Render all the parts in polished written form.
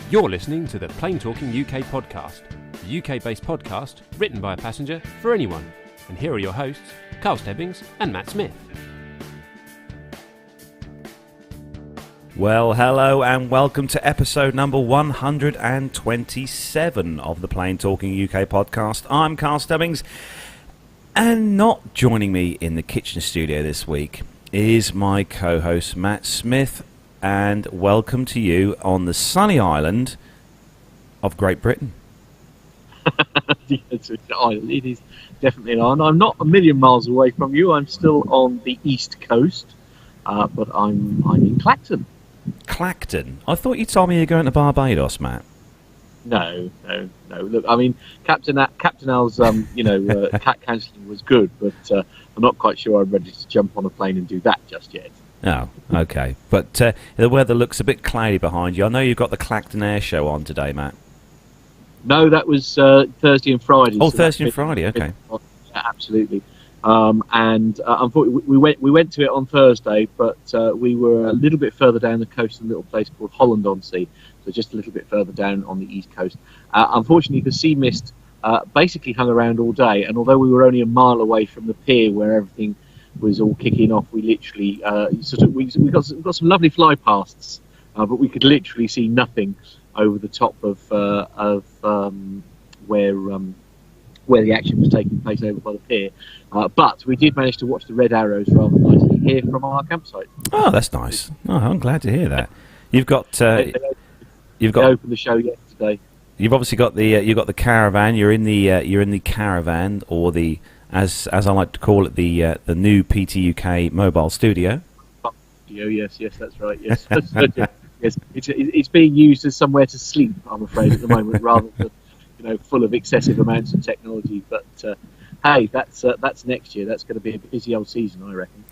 You're listening to the Plane Talking UK podcast, the UK-based podcast written by a passenger for anyone. And here are your hosts, Carl Stebbings and Matt Smith. Well, hello and welcome to episode number 127 of the Plane Talking UK podcast. I'm Carl Stebbings, and not joining me in the kitchen studio this week is my co-host Matt Smith, and welcome to you on the sunny island of Great Britain. Yes, it is definitely an island. I'm not a million miles away from you. I'm still on the east coast, but I'm in Clacton. Clacton? I thought you told me you're going to Barbados, Matt. No. Look, I mean, Captain Al's, cat cancelling was good, but I'm not quite sure I'm ready to jump on a plane and do that just yet. Oh, okay. But the weather looks a bit cloudy behind you. I know you've got the Clacton Air Show on today, Matt. No, that was Thursday and Friday. Oh, so Thursday and Friday, okay. Yeah, absolutely. Unfortunately, we went to it on Thursday, but we were a little bit further down the coast in a little place called Holland-on-Sea, so just a little bit further down on the east coast. Unfortunately, the sea mist basically hung around all day, and although we were only a mile away from the pier where everything was all kicking off, we literally we got some lovely fly pasts, but we could literally see nothing over the top of where the action was taking place over by the pier. But we did manage to watch the red arrows rather nicely here from our campsite. Oh, that's nice. Oh, I'm glad to hear that. You've got they opened the show yesterday. You've obviously got the caravan. You're in the caravan, or the as I like to call it, the new PTUK mobile studio. Yes, that's right. Yes, yes. It's being used as somewhere to sleep, I'm afraid, at the moment, rather than full of excessive amounts of technology. But hey, that's next year. That's going to be a busy old season, I reckon.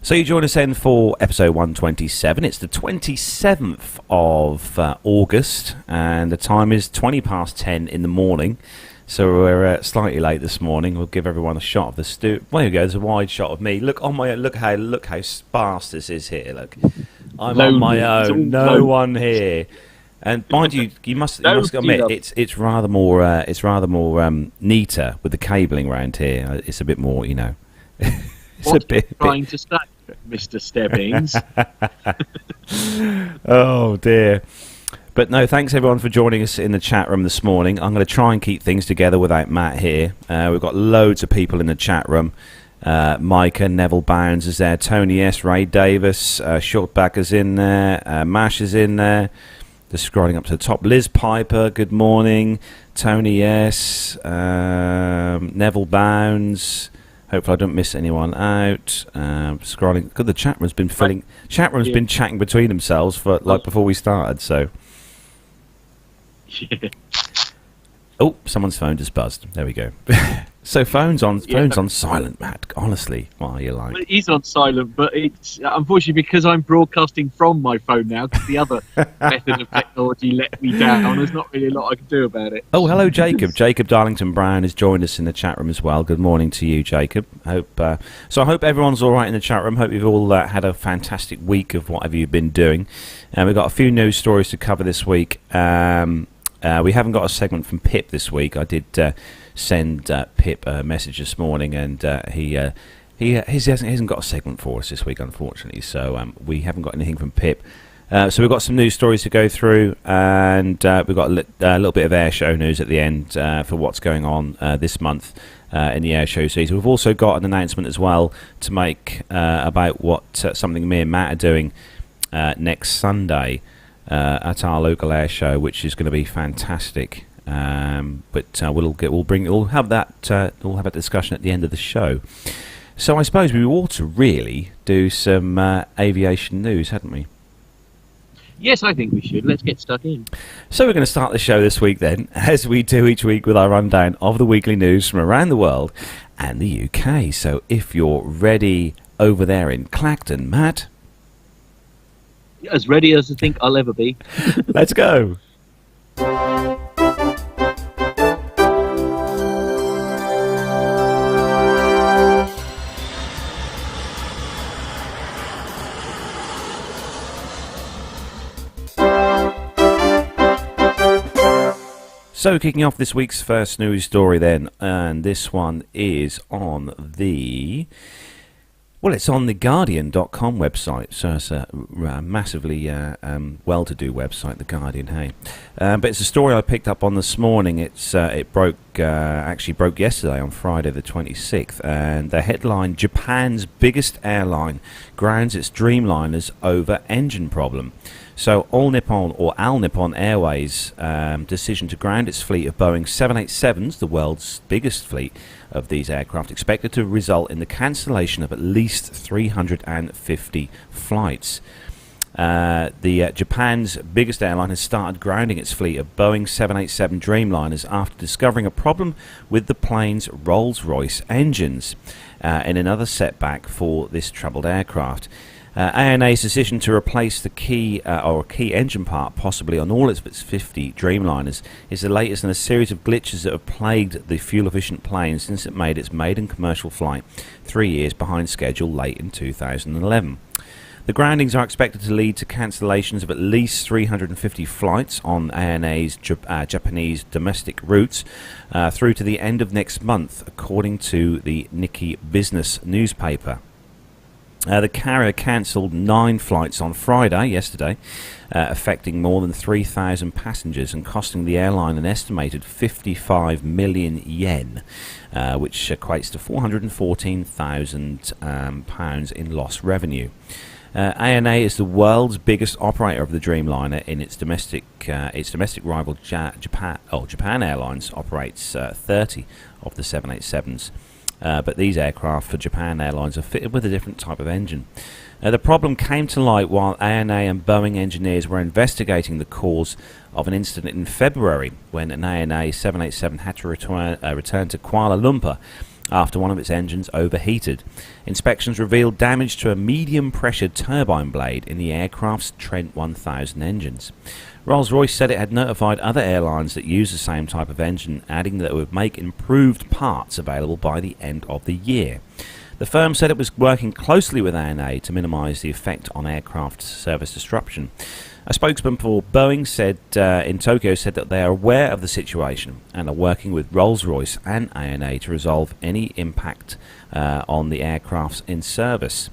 So you join us in for episode 127. It's the 27th of August, and the time is 20 past 10 in the morning. So we're slightly late this morning. We'll give everyone a shot of the studio. Well, there you go. There's a wide shot of me. Look how sparse this is here. Look, I'm lonely. On my own. No one here. And mind you, you must admit it's rather more neater with the cabling around here. It's a bit more, What are you trying to say, Mr. Stebbings? Oh dear. But no, thanks everyone for joining us in the chat room this morning. I'm going to try and keep things together without Matt here. We've got loads of people in the chat room. Micah, Neville Bounds is there, Tony S, Ray Davis, Shortback is in there, Mash is in there. Just scrolling up to the top. Liz Piper, good morning. Tony S, Neville Bounds. Hopefully I don't miss anyone out. Scrolling. Good, the chat room's been filling. Chat room's been chatting between themselves for before we started. So. Yeah. Oh, someone's phone just buzzed. There we go. So phone's on silent, Matt. Honestly, why are you like? Well, it is on silent, but it's unfortunately because I'm broadcasting from my phone now. Because the other method of technology let me down. There's not really a lot I can do about it. Oh, hello, Jacob. Jacob Darlington Brown has joined us in the chat room as well. Good morning to you, Jacob. I hope everyone's all right in the chat room. Hope you've all had a fantastic week of whatever you've been doing. We've got a few news stories to cover this week. We haven't got a segment from Pip this week. I did send Pip a message this morning, and he hasn't got a segment for us this week, unfortunately. So we haven't got anything from Pip. So we've got some news stories to go through, and we've got a little bit of air show news at the end for what's going on this month in the air show season. We've also got an announcement as well to make about what something me and Matt are doing next Sunday at our local air show, which is going to be fantastic. But we'll have that discussion at the end of the show. So I suppose we ought to really do some aviation news, hadn't we? Yes, I think we should. Let's get stuck in. So we're going to start the show this week then, as we do each week, with our rundown of the weekly news from around the world and the UK. So if you're ready over there in Clacton, Matt. As ready as I think I'll ever be. Let's go. So, kicking off this week's first news story then, and this one is on the... Well, it's on the Guardian.com website, so it's a massively well-to-do website, the Guardian, hey. But it's a story I picked up on this morning. It actually broke yesterday on Friday the 26th, and the headline, Japan's biggest airline grounds its Dreamliners over engine problem. So All Nippon Airways' decision to ground its fleet of Boeing 787s, the world's biggest fleet of these aircraft, expected to result in the cancellation of at least 350 flights. Japan's biggest airline has started grounding its fleet of Boeing 787 Dreamliners after discovering a problem with the plane's Rolls-Royce engines, in another setback for this troubled aircraft. ANA's decision to replace the key engine part, possibly on all its 50 Dreamliners, is the latest in a series of glitches that have plagued the fuel-efficient plane since it made its maiden commercial flight 3 years behind schedule late in 2011. The groundings are expected to lead to cancellations of at least 350 flights on ANA's Japanese domestic routes through to the end of next month, according to the Nikkei Business newspaper. The carrier cancelled 9 flights on Friday, yesterday, affecting more than 3,000 passengers and costing the airline an estimated 55 million yen, which equates to £414,000 in lost revenue. ANA is the world's biggest operator of the Dreamliner. In its domestic rival Japan Airlines operates 30 of the 787s. But these aircraft for Japan Airlines are fitted with a different type of engine. The problem came to light while ANA and Boeing engineers were investigating the cause of an incident in February when an ANA 787 had to return to Kuala Lumpur after one of its engines overheated. Inspections revealed damage to a medium-pressured turbine blade in the aircraft's Trent 1000 engines. Rolls-Royce said it had notified other airlines that use the same type of engine, adding that it would make improved parts available by the end of the year. The firm said it was working closely with ANA to minimise the effect on aircraft service disruption. A spokesman for Boeing in Tokyo said that they are aware of the situation and are working with Rolls-Royce and ANA to resolve any impact on the aircrafts in service.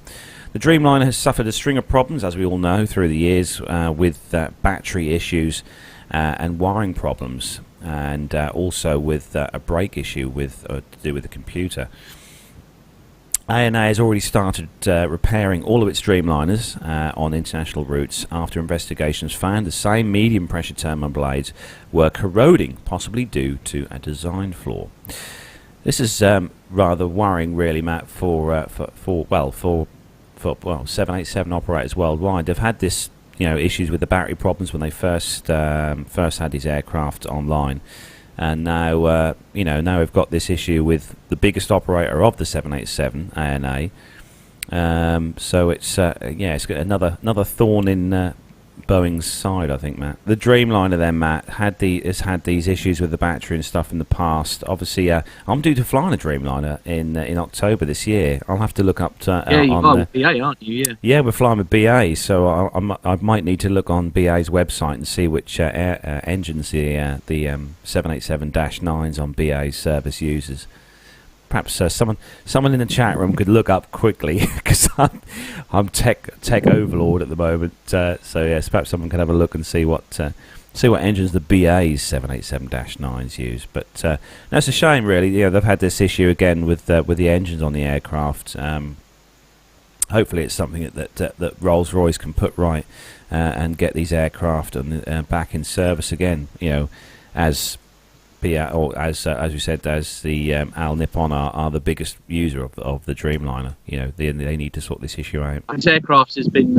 The Dreamliner has suffered a string of problems, as we all know, through the years with battery issues and wiring problems, and also with a brake issue to do with the computer. ANA has already started repairing all of its Dreamliners on international routes after investigations found the same medium pressure turbine blades were corroding, possibly due to a design flaw. This is rather worrying, really, Matt, for 787 operators worldwide. They've had this, issues with the battery problems when they first had these aircraft online. And now, now we've got this issue with the biggest operator of the 787, ANA. So it's it's got another thorn in Boeing's side, I think, Matt. The Dreamliner, then, Matt, has had these issues with the battery and stuff in the past. Obviously, I'm due to fly on a Dreamliner in October this year. I'll have to look up to. You're flying with BA, aren't you? Yeah. We're flying with BA, so I might need to look on BA's website and see which engines the 787-9s on BA's service uses. Perhaps someone in the chat room could look up quickly, because I'm tech overlord at the moment. So yes, perhaps someone could have a look and see what engines the BA's 787-9s use. But that's a shame, really. They've had this issue again with the engines on the aircraft. Hopefully, it's something that Rolls-Royce can put right and get these aircraft back in service again. As or as we said, as the All Nippon are the biggest user of the Dreamliner. They need to sort this issue out. And aircraft has been,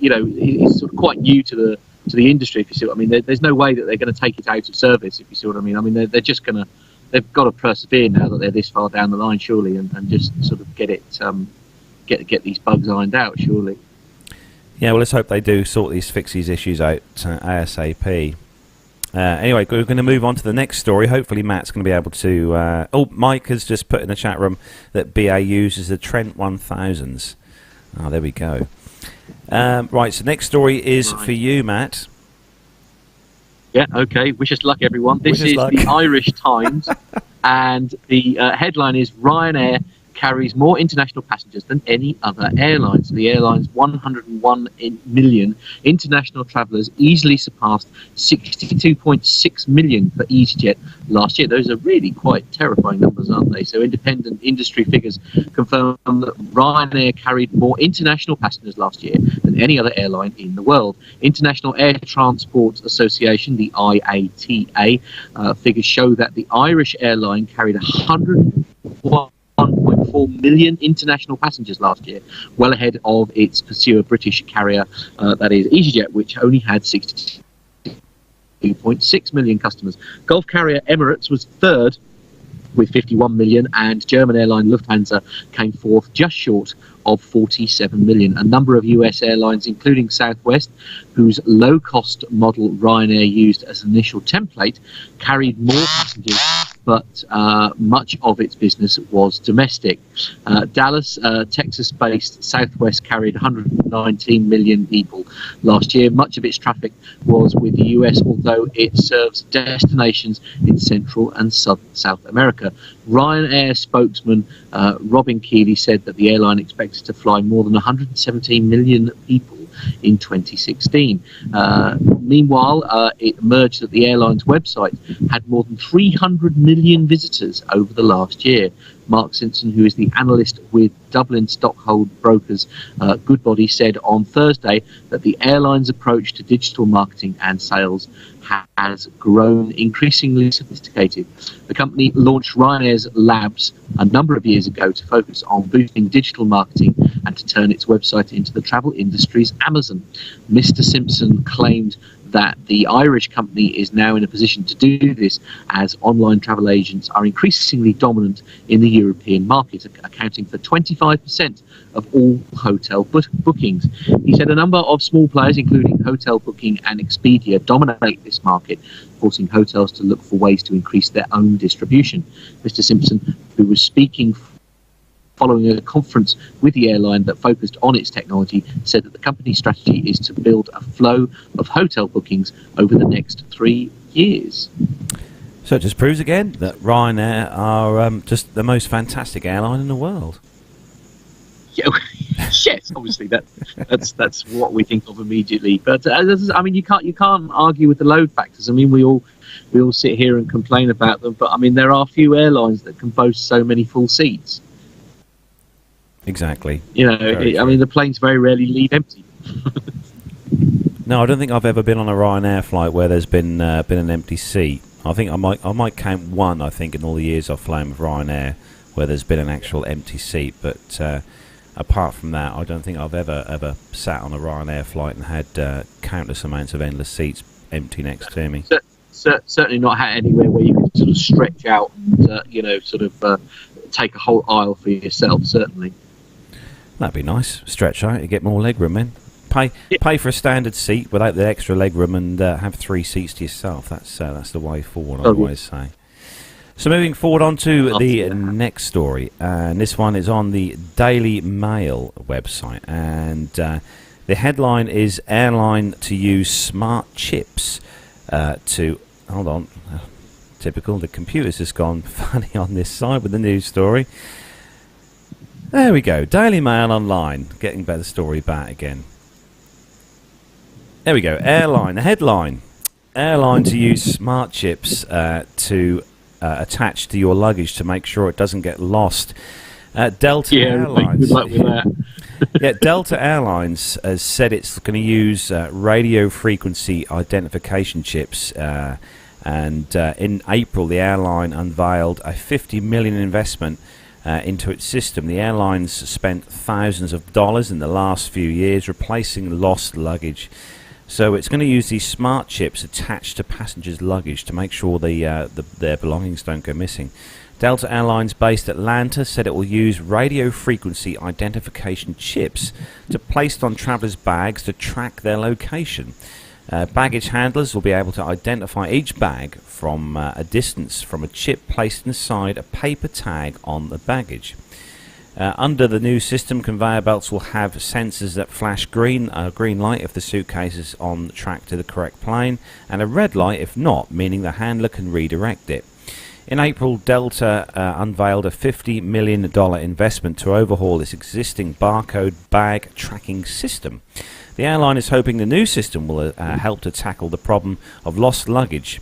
it's sort of quite new to the industry. If you see what I mean, there's no way that they're going to take it out of service. If you see what I mean, they're just going to, they've got to persevere now that they're this far down the line, surely, and just sort of get these bugs ironed out, surely. Yeah, well, let's hope they do fix these issues out ASAP. Anyway, we're going to move on to the next story. Hopefully Matt's going to be able to... Mike has just put in the chat room that BA uses the Trent 1000s. Oh, there we go. Right, so next story is for you, Matt. Yeah, okay. Wish us luck, everyone. This is the Irish Times, and the headline is Ryanair carries more international passengers than any other airline. So the airline's 101 million international travellers easily surpassed 62.6 million for EasyJet last year. Those are really quite terrifying numbers, aren't they? So independent industry figures confirm that Ryanair carried more international passengers last year than any other airline in the world. International Air Transport Association, the IATA, figures show that the Irish airline carried 1.4 million international passengers last year, well ahead of its pursuer British carrier, that is EasyJet, which only had 62.6 million customers. Gulf carrier Emirates was third with 51 million, and German airline Lufthansa came fourth, just short of 47 million. A number of US airlines, including Southwest, whose low-cost model Ryanair used as an initial template, carried more passengers, but much of its business was domestic. Dallas, Texas-based Southwest carried 119 million people last year. Much of its traffic was with the US, although it serves destinations in Central and South America. Ryanair spokesman Robin Keeley said that the airline expects to fly more than 117 million people in 2016. Meanwhile, it emerged that the airline's website had more than 300 million visitors over the last year. Mark Simpson, who is the analyst with Dublin Stockhold Brokers Goodbody, said on Thursday that the airline's approach to digital marketing and sales has grown increasingly sophisticated. The company launched Ryanair's Labs a number of years ago to focus on boosting digital marketing and to turn its website into the travel industry's Amazon. Mr. Simpson claimed that the Irish company is now in a position to do this as online travel agents are increasingly dominant in the European market, accounting for 25% of all hotel bookings. He said a number of small players, including Hotel Booking and Expedia, dominate this market, forcing hotels to look for ways to increase their own distribution. Mr. Simpson, who was speaking following a conference with the airline that focused on its technology, said that the company's strategy is to build a flow of hotel bookings over the next 3 years. So it just proves again that Ryanair are just the most fantastic airline in the world. Yeah, yes, obviously that's what we think of immediately. But I mean, you can't argue with the load factors. I mean, we all sit here and complain about them, but I mean, there are few airlines that can boast so many full seats. Exactly. You know, I mean, the planes very rarely leave empty. No, I don't think I've ever been on a Ryanair flight where there's been an empty seat. I think I might count one. I think in all the years I've flown with Ryanair where there's been an actual empty seat. But apart from that, I don't think I've ever sat on a Ryanair flight and had countless amounts of endless seats empty next to me. Certainly not had anywhere where you could sort of stretch out and take a whole aisle for yourself. Certainly. That'd be nice. Stretch out, you get more leg room in. Pay for a standard seat without the extra leg room and have 3 seats to yourself. That's the way forward, I always say. So moving forward on to the next story, and this one is on the Daily Mail website, and the headline is "Airline to use smart chips to..." Hold on. Typical, the computer's just gone funny on this side with the news story. There we go, Daily Mail Online, getting better story back again. There we go, the headline. Airline to use smart chips to attach to your luggage to make sure it doesn't get lost. Delta Airlines. Good luck with that. Yeah, Delta Airlines has said it's going to use radio frequency identification chips. And in April, the airline unveiled a $50 million investment into its system. The airline's spent thousands of dollars in the last few years replacing lost luggage. So it's going to use these smart chips attached to passengers' luggage to make sure their belongings don't go missing. Delta Airlines, based at Atlanta, said it will use radio frequency identification chips placed on travellers' bags to track their location. Baggage handlers will be able to identify each bag from a distance from a chip placed inside a paper tag on the baggage. Under the new system, conveyor belts will have sensors that flash green light if the suitcase is on track to the correct plane, and a red light if not, meaning the handler can redirect it. In April, Delta unveiled a $50 million investment to overhaul its existing barcode bag tracking system. The airline is hoping the new system will help to tackle the problem of lost luggage.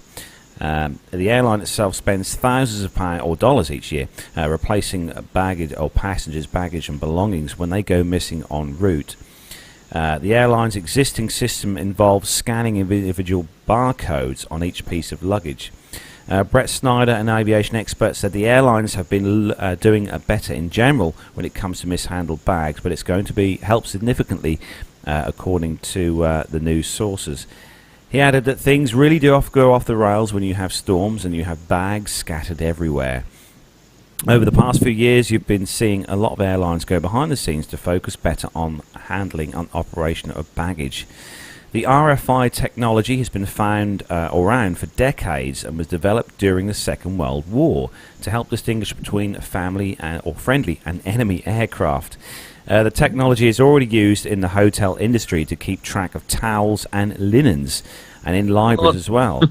The airline itself spends thousands of pounds or dollars each year replacing baggage or passengers' baggage and belongings when they go missing en route. The airline's existing system involves scanning individual barcodes on each piece of luggage. Brett Snyder, an aviation expert, said the airlines have been doing better in general when it comes to mishandled bags, but it's going to help significantly according to the news sources. He added that things really do go off the rails when you have storms and you have bags scattered everywhere. Over the past few years, you've been seeing a lot of airlines go behind the scenes to focus better on handling and operation of baggage. The RFI technology has been found around for decades and was developed during the Second World War to help distinguish between family or friendly and enemy aircraft. The technology is already used in the hotel industry to keep track of towels and linens, and in libraries as well,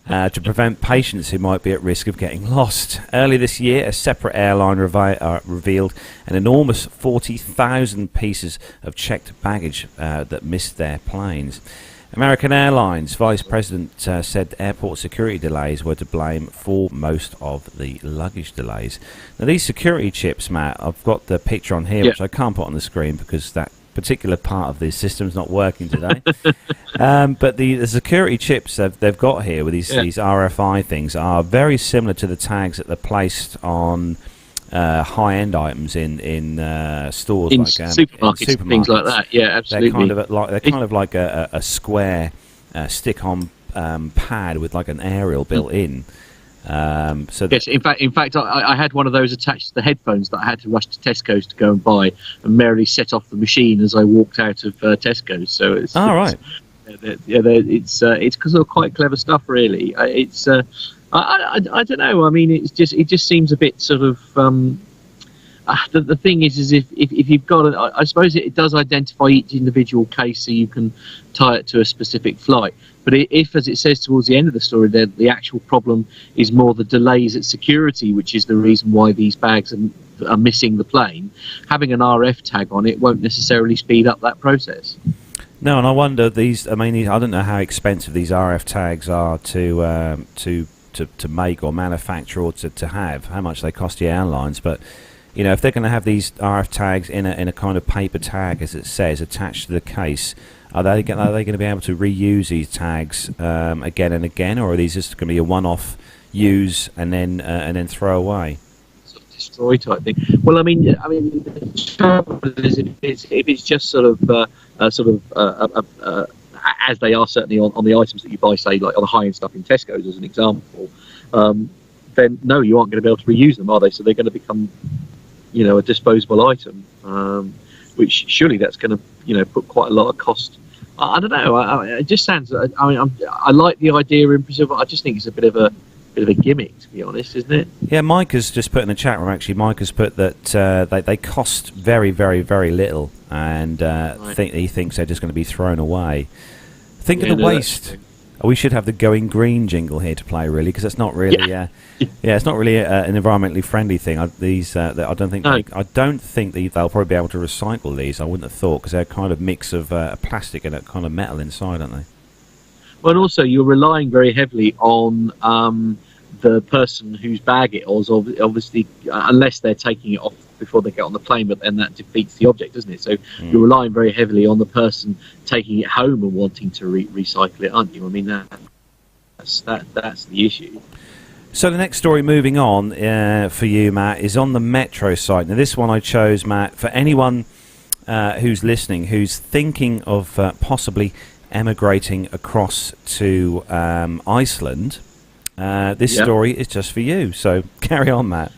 to prevent patients who might be at risk of getting lost. Early this year, a separate airline revealed an enormous 40,000 pieces of checked baggage that missed their planes. American Airlines Vice President said airport security delays were to blame for most of the luggage delays. Now, these security chips, Matt, I've got the picture on here, which I can't put on the screen because that particular part of the system's not working today. But the security chips they've got here with these RFI things are very similar to the tags that are placed on high-end items in stores, in like supermarkets, things like that. Yeah, absolutely. They're kind of like a square stick-on pad with like an aerial built in. Yes, in fact, I had one of those attached to the headphones that I had to rush to Tesco's to go and buy, and merrily set off the machine as I walked out of Tesco's. So it's right. It's sort of quite clever stuff, really. I don't know. I mean, it just seems a bit sort of. The thing is if you've got I suppose it does identify each individual case, so you can tie it to a specific flight. But if, as it says towards the end of the story, the actual problem is more the delays at security, which is the reason why these bags are missing the plane, having an RF tag on it won't necessarily speed up that process. No, and I wonder I don't know how expensive these RF tags are to make or manufacture or to have, how much they cost the airlines, but you know, if they're going to have these RF tags in a kind of paper tag, as it says, attached to the case, are they going to be able to reuse these tags again and again, or are these just going to be a one-off use and then throw away? Sort of destroy type thing. Well, I mean, the trouble is if it's just as they are certainly on the items that you buy, say like on the high-end stuff in Tesco's as an example, then no, you aren't going to be able to reuse them, are they? So they're going to become, a disposable item, which surely that's going to, put quite a lot of cost. I don't know. It just sounds. I like the idea in principle. I just think it's a bit of a gimmick, to be honest, isn't it? Yeah, Mike has just put in the chat room. Actually, Mike has put that they cost very, very, very little, and he thinks they're just going to be thrown away. Think of the waste. We should have the Going Green jingle here to play, really, because it's not really, it's not really an environmentally friendly thing. I don't think they'll probably be able to recycle these. I wouldn't have thought, because they're a kind of mix of plastic and a kind of metal inside, aren't they? Well, and also you're relying very heavily on the person whose bag it was, obviously, unless they're taking it off before they get on the plane, but then that defeats the object, doesn't it? So you're relying very heavily on the person taking it home and wanting to recycle it, aren't you? I mean, that's the issue. So the next story, moving on for you, Matt, is on the Metro site. Now, this one I chose, Matt, for anyone who's listening, who's thinking of possibly emigrating across to Iceland. This story is just for you. So carry on, Matt.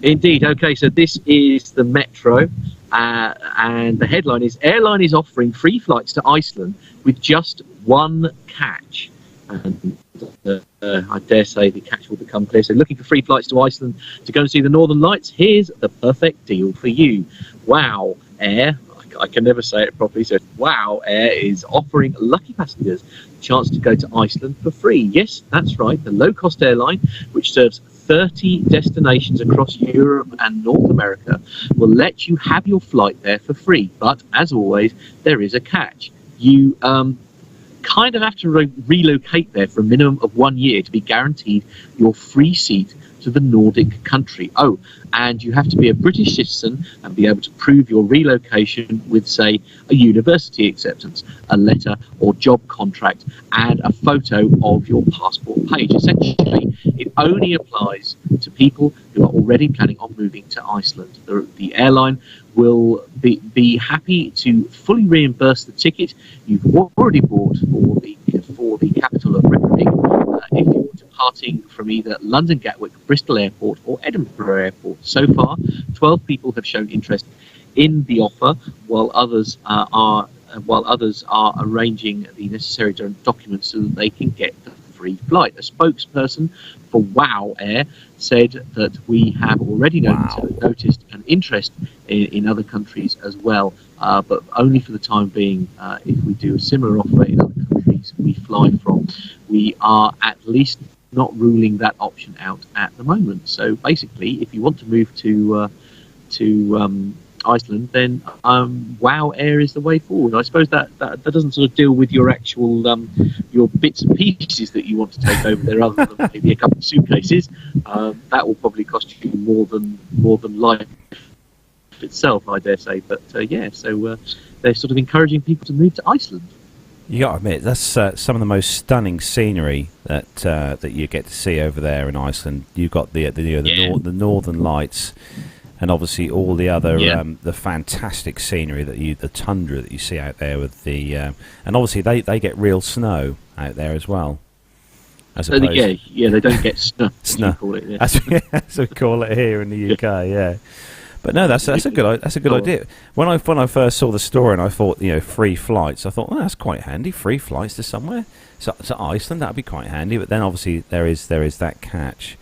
Indeed. Okay, so this is the Metro, and the headline is: Airline is offering free flights to Iceland with just one catch. And I dare say the catch will become clear. So looking for free flights to Iceland to go and see the Northern Lights? Here's the perfect deal for you. Wow Air, I can never say it properly, so Wow Air is offering lucky passengers a chance to go to Iceland for free. Yes, that's right, the low-cost airline, which serves 30 destinations across Europe and North America, will let you have your flight there for free. But as always, there is a catch. You kind of have to relocate there for a minimum of 1 year to be guaranteed your free seat to the Nordic country. Oh, and you have to be a British citizen and be able to prove your relocation with, say, a university acceptance, a letter or job contract, and a photo of your passport page. Essentially, it only applies to people who are already planning on moving to Iceland. The airline will be happy to fully reimburse the ticket you've already bought for the capital of Reykjavik if you're departing from either London Gatwick, Bristol Airport or Edinburgh Airport. So far, 12 people have shown interest in the offer, while others are arranging the necessary documents so that they can get the free flight. A spokesperson for Wow Air said that we have already noticed an interest in other countries as well, but only for the time being. If we do a similar offer in other countries we fly from, we are at least not ruling that option out at the moment. So basically, if you want to move to Iceland, then Wow Air is the way forward. I suppose that doesn't sort of deal with your actual your bits and pieces that you want to take over there, other than maybe a couple of suitcases. That will probably cost you more than life itself, I dare say. But they're sort of encouraging people to move to Iceland. You got to admit, that's some of the most stunning scenery that you get to see over there in Iceland. You've got the Northern Lights, and obviously all the other the fantastic scenery the tundra that you see out there with the and obviously they get real snow out there as well. As opposed they don't get snow. Snow. Call it, as we call it here in the UK. Yeah. But no, that's a good idea. When I first saw the story and I thought, free flights, I thought, that's quite handy. Free flights to somewhere, to Iceland, that'd be quite handy. But then obviously there is that catch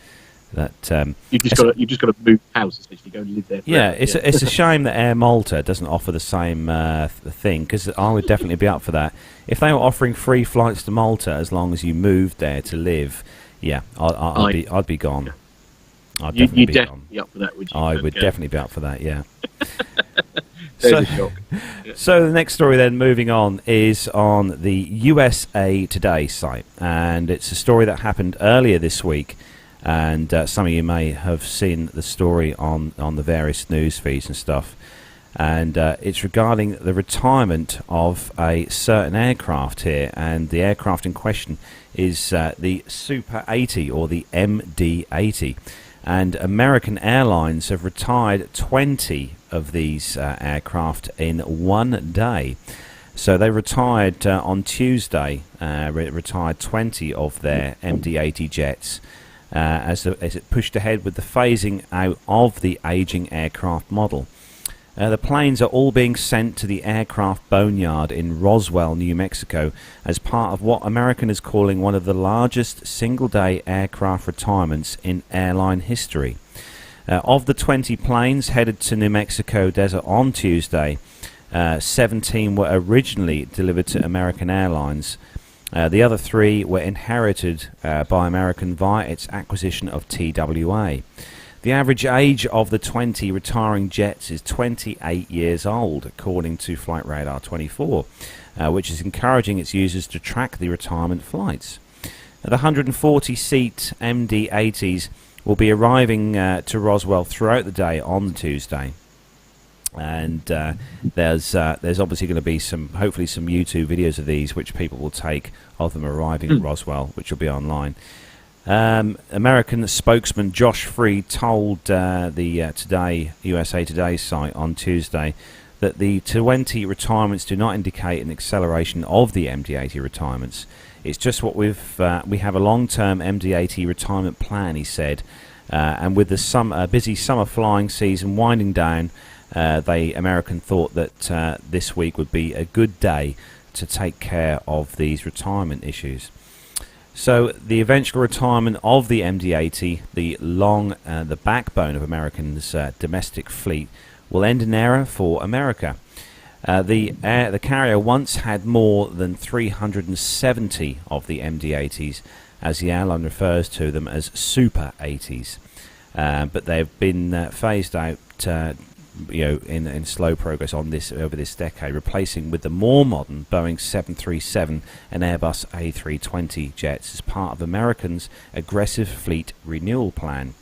that you've just got to move house essentially, go and live there. Yeah, it's a shame that Air Malta doesn't offer the same thing, because I would definitely be up for that if they were offering free flights to Malta as long as you moved there to live. Yeah, I'd be gone. Yeah. You'd definitely be up for that, would you? I would definitely be up for that, yeah. So the next story then, moving on, is on the USA Today site. And it's a story that happened earlier this week. And some of you may have seen the story on the various news feeds and stuff. And it's regarding the retirement of a certain aircraft here. And the aircraft in question is the Super 80, or the MD-80. And American Airlines have retired 20 of these aircraft in 1 day. So they retired on Tuesday, retired 20 of their MD-80 jets as it pushed ahead with the phasing out of the aging aircraft model. The planes are all being sent to the aircraft boneyard in Roswell, New Mexico, as part of what American is calling one of the largest single-day aircraft retirements in airline history. Of the 20 planes headed to New Mexico desert on Tuesday, 17 were originally delivered to American Airlines. The other 3 were inherited by American via its acquisition of TWA. The average age of the 20 retiring jets is 28 years old, according to Flight Radar 24, which is encouraging its users to track the retirement flights. The 140-seat MD-80s will be arriving to Roswell throughout the day on Tuesday. And there's obviously going to be hopefully some YouTube videos of these, which people will take of them arriving at Roswell, which will be online. American spokesman Josh Freed told the USA Today site on Tuesday that the 20 retirements do not indicate an acceleration of the MD-80 retirements. It's just what we have a long-term MD-80 retirement plan, he said, and with the busy summer flying season winding down, American thought that this week would be a good day to take care of these retirement issues. So the eventual retirement of the MD-80, the backbone of Americans' domestic fleet, will end an era for America. The carrier once had more than 370 of the MD-80s, as the airline refers to them as Super 80s. But they've been phased out, in slow progress on this over this decade, replacing with the more modern Boeing 737 and Airbus A320 jets as part of Americans' aggressive fleet renewal plan.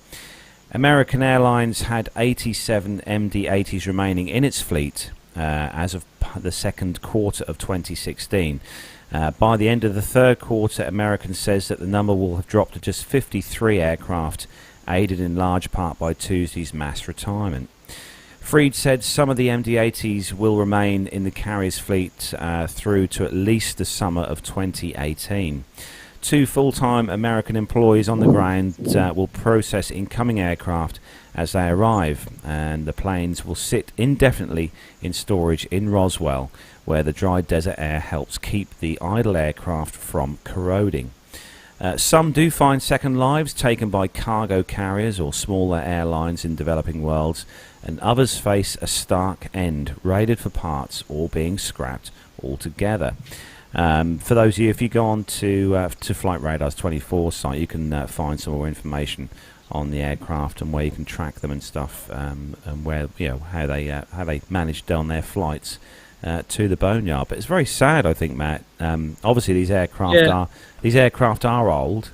American Airlines had 87 MD-80s remaining in its fleet as of the second quarter of 2016. By the end of the third quarter, American says that the number will have dropped to just 53 aircraft, aided in large part by Tuesday's mass retirement. Freed said some of the MD-80s will remain in the carrier's fleet through to at least the summer of 2018. 2 full-time American employees on the ground will process incoming aircraft as they arrive, and the planes will sit indefinitely in storage in Roswell, where the dry desert air helps keep the idle aircraft from corroding. Some do find second lives taken by cargo carriers or smaller airlines in developing worlds, and others face a stark end, raided for parts or being scrapped altogether. For those of you, if you go on to Flight Radar's 24 site, you can find some more information on the aircraft and where you can track them and stuff, and where how they managed on their flights to the boneyard. But it's very sad, I think, Matt. Obviously, these aircraft are old.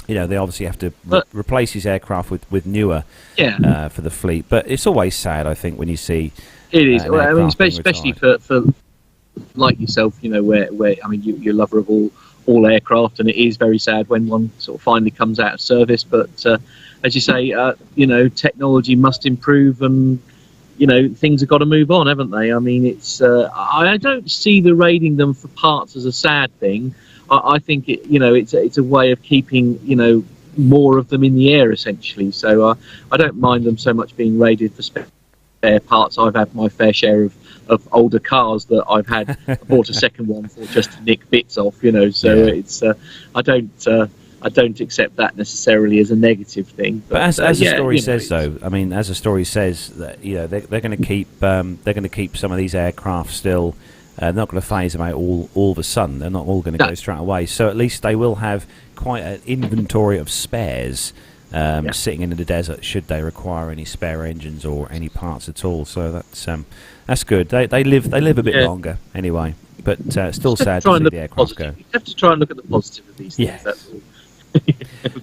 They obviously have to replace these aircraft with newer for the fleet. But it's always sad, I think, when you see it is. Well, I mean, especially for like yourself, where I mean, you're a lover of all aircraft, and it is very sad when one sort of finally comes out of service. But as you say, technology must improve, and things have got to move on, haven't they? I mean, it's I don't see the raiding them for parts as a sad thing. I think it's a way of keeping more of them in the air, essentially. So I don't mind them so much being raided for spare parts. I've had my fair share of older cars that I've had. I bought a second one for just to nick bits off, so it's I don't accept that necessarily as a negative thing. But as the story says, though, I mean, as the story says, that they're going to keep some of these aircraft still. They're not going to phase them out all of a sudden. They're not all going to go straight away. So at least they will have quite an inventory of spares sitting in the desert should they require any spare engines or any parts at all. So that's good. They live a bit longer anyway. But still sad to see the aircraft go. You have to try and look at the positive of these things. That's all.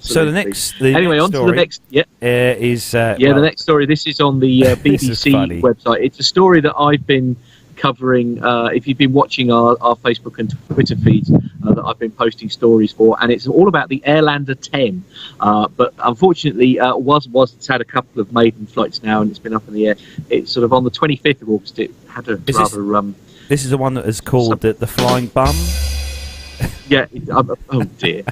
So the next on to the next is the next story. This is on the BBC website. It's a story that I've been covering. If you've been watching our Facebook and Twitter feeds, that I've been posting stories for, and it's all about the Airlander 10. But unfortunately, it's had a couple of maiden flights now, and it's been up in the air. It's sort of on the 25th of August. It had a This is the one that is called the Flying Bum. Yeah. Oh dear.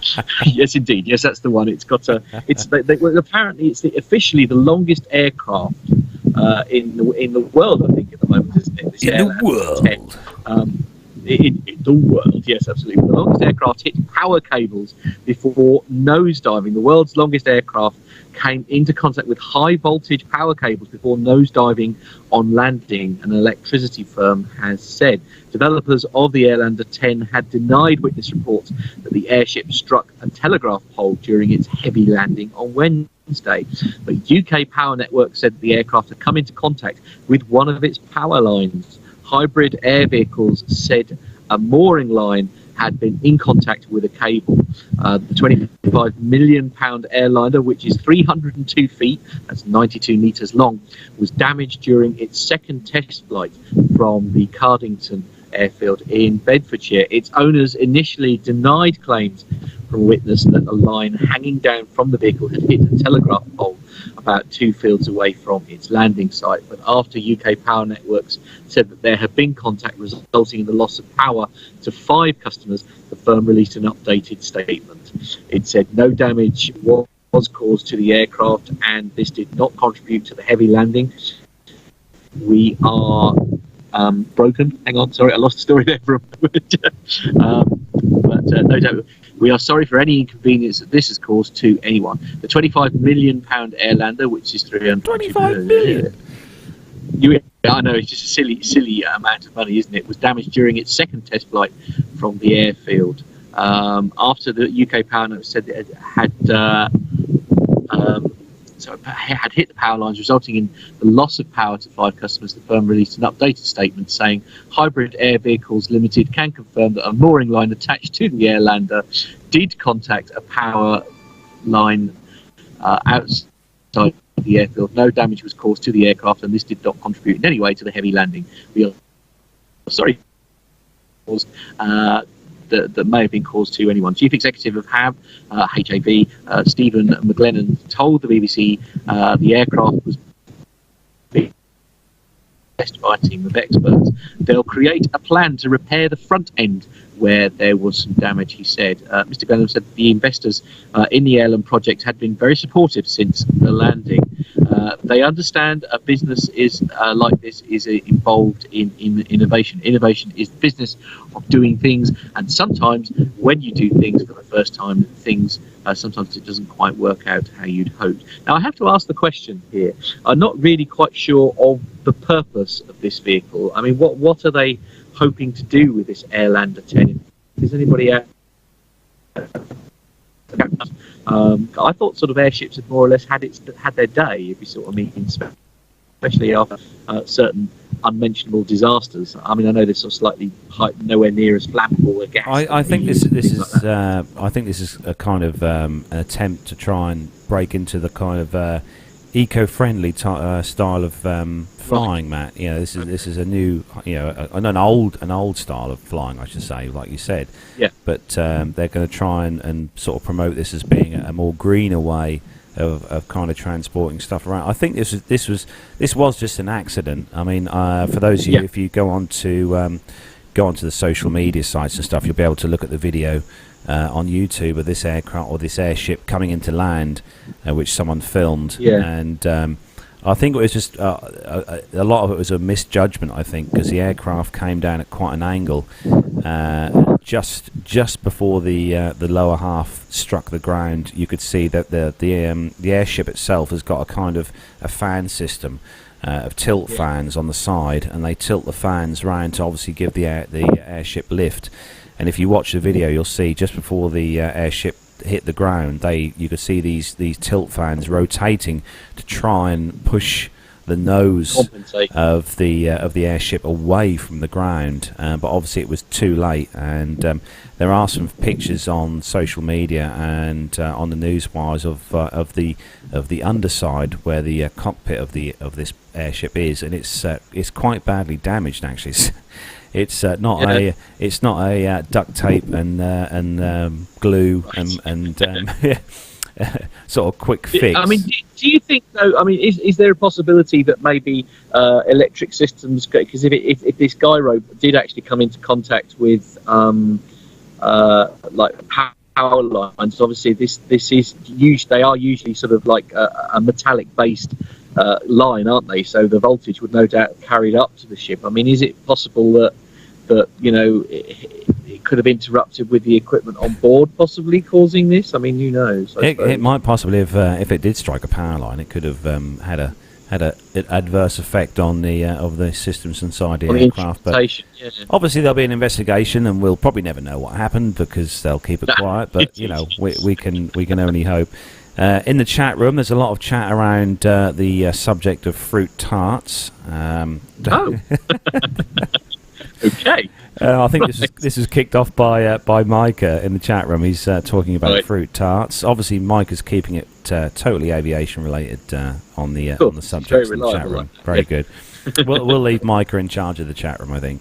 Yes, indeed. Yes, that's the one. It's got a. Apparently, it's officially the longest aircraft in the world. I think at the moment, isn't it? In the world. In the world, yes, absolutely. The longest aircraft hit power cables before nosediving. The world's longest aircraft came into contact with high voltage power cables before nosediving on landing, an electricity firm has said. Developers of the Airlander 10 had denied witness reports that the airship struck a telegraph pole during its heavy landing on Wednesday. But UK Power Network said that the aircraft had come into contact with one of its power lines. Hybrid Air Vehicles said a mooring line had been in contact with a cable. The £25 million airliner, which is 302 feet, that's 92 metres long, was damaged during its second test flight from the Cardington airfield in Bedfordshire. Its owners initially denied claims from a witness that a line hanging down from the vehicle had hit a telegraph pole about 2 fields away from its landing site. But after UK Power Networks said that there had been contact resulting in the loss of power to 5 customers, the firm released an updated statement. It said no damage was caused to the aircraft and this did not contribute to the heavy landing. We are broken. Hang on, sorry, I lost the story there for a moment. But no doubt, we are sorry for any inconvenience that this has caused to anyone. The £25 million Airlander, which is 25 million. I know, it's just a silly amount of money, isn't it? Was damaged during its second test flight from the airfield. After the UK Power Network said that it had hit the power lines, resulting in the loss of power to 5 customers, the firm released an updated statement saying Hybrid Air Vehicles Limited can confirm that a mooring line attached to the Airlander did contact a power line outside the airfield. No damage was caused to the aircraft, and this did not contribute in any way to the heavy landing. We are sorry that may have been caused to anyone. Chief Executive of HAV, Stephen McLennan, told the BBC the aircraft was being tested by a team of experts. They'll create a plan to repair the front end where there was some damage, he said. Mr. Glenham said the investors in the airline project had been very supportive since the landing. They understand a business is like this is involved in innovation. Innovation is the business of doing things, and sometimes when you do things for the first time, sometimes it doesn't quite work out how you'd hoped. Now, I have to ask the question here. I'm not really quite sure of the purpose of this vehicle. I mean, what are they hoping to do with this Airlander 10? Is anybody out? I thought sort of airships had more or less had their day, if you sort of mean, especially after certain unmentionable disasters. I mean, I know they're sort of slightly nowhere near as flammable a gas. I think this is I think this is a kind of an attempt to try and break into the kind of eco-friendly style of flying, Matt. You know, this is a new, an old style of flying, I should say, like you said. Yeah. But they're going to try and sort of promote this as being a more greener way of kind of transporting stuff around. I think this was just an accident. I mean, for those of you, if you go onto the social media sites and stuff, you'll be able to look at the video on YouTube of this aircraft or this airship coming into land, which someone filmed. Yeah. And I think it was just a lot of it was a misjudgment, I think, because the aircraft came down at quite an angle just before the lower half struck the ground. You could see that the airship itself has got a kind of a fan system of tilt fans on the side, and they tilt the fans round to obviously give the airship lift. And if you watch the video, you'll see just before the airship hit the ground, you could see these tilt fans rotating to try and push the nose of the airship away from the ground. But obviously, it was too late. And there are some pictures on social media and on the news wires of the underside where the cockpit of this airship is, and it's quite badly damaged actually. It's not a duct tape and glue and sort of quick fix. I mean, do you think though? I mean, is there a possibility that maybe electric systems? Because if this guy rope did actually come into contact with like power lines, obviously this is they are usually sort of like a metallic based line, aren't they? So the voltage would no doubt carried up to the ship. I mean, is it possible that it could have interrupted with the equipment on board, possibly causing this? I mean, who knows? It might possibly have, if it did strike a power line, it could have had an adverse effect on the systems inside the aircraft. But obviously there'll be an investigation, and we'll probably never know what happened because they'll keep it quiet. But we can only hope. In the chat room, there's a lot of chat around the subject of fruit tarts. Okay. I think this is kicked off by Micah in the chat room. He's talking about fruit tarts. Obviously, Micah's keeping it totally aviation related on the subject in the chat room. Very good. We'll leave Micah in charge of the chat room, I think.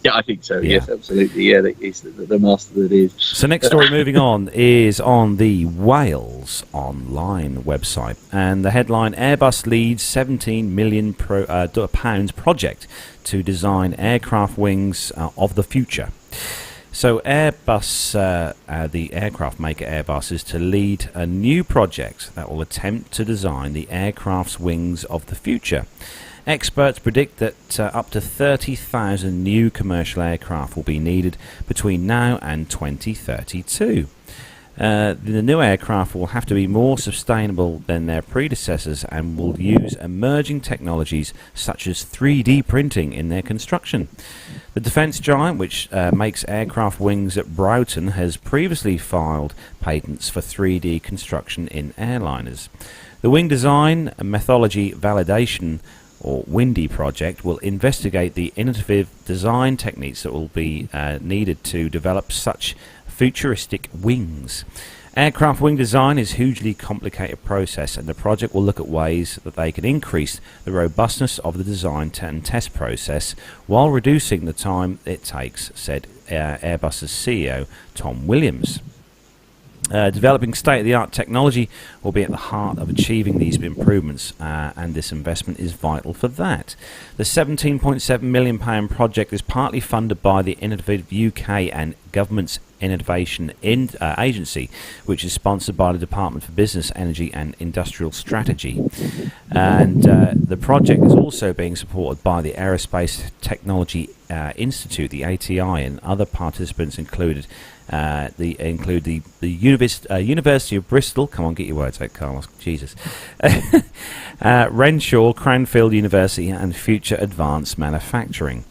Yeah, I think so. Yeah. Yes, absolutely. Yeah, he's the master that is. So next story moving on is on the Wales Online website, and the headline: Airbus leads £17 million pounds project to design aircraft wings of the future. So Airbus, the aircraft maker Airbus, is to lead a new project that will attempt to design the aircraft's wings of the future. Experts predict that up to 30,000 new commercial aircraft will be needed between now and 2032. The new aircraft will have to be more sustainable than their predecessors and will use emerging technologies such as 3D printing in their construction. The defence giant, which makes aircraft wings at Broughton, has previously filed patents for 3D construction in airliners. The wing design methodology validation, or WINDY project, will investigate the innovative design techniques that will be needed to develop such futuristic wings. Aircraft wing design is a hugely complicated process, and the project will look at ways that they can increase the robustness of the design and test process while reducing the time it takes, said Airbus's CEO Tom Williams. Developing state-of-the-art technology will be at the heart of achieving these improvements, and this investment is vital for that. The £17.7 million project is partly funded by the Innovative UK and Government's Innovation Agency, which is sponsored by the Department for Business, Energy and Industrial Strategy. And the project is also being supported by the Aerospace Technology Institute, the ATI, and other participants include the University of Bristol. Come on, get your words out, Carlos. Jesus. Renshaw, Cranfield University, and Future Advanced Manufacturing.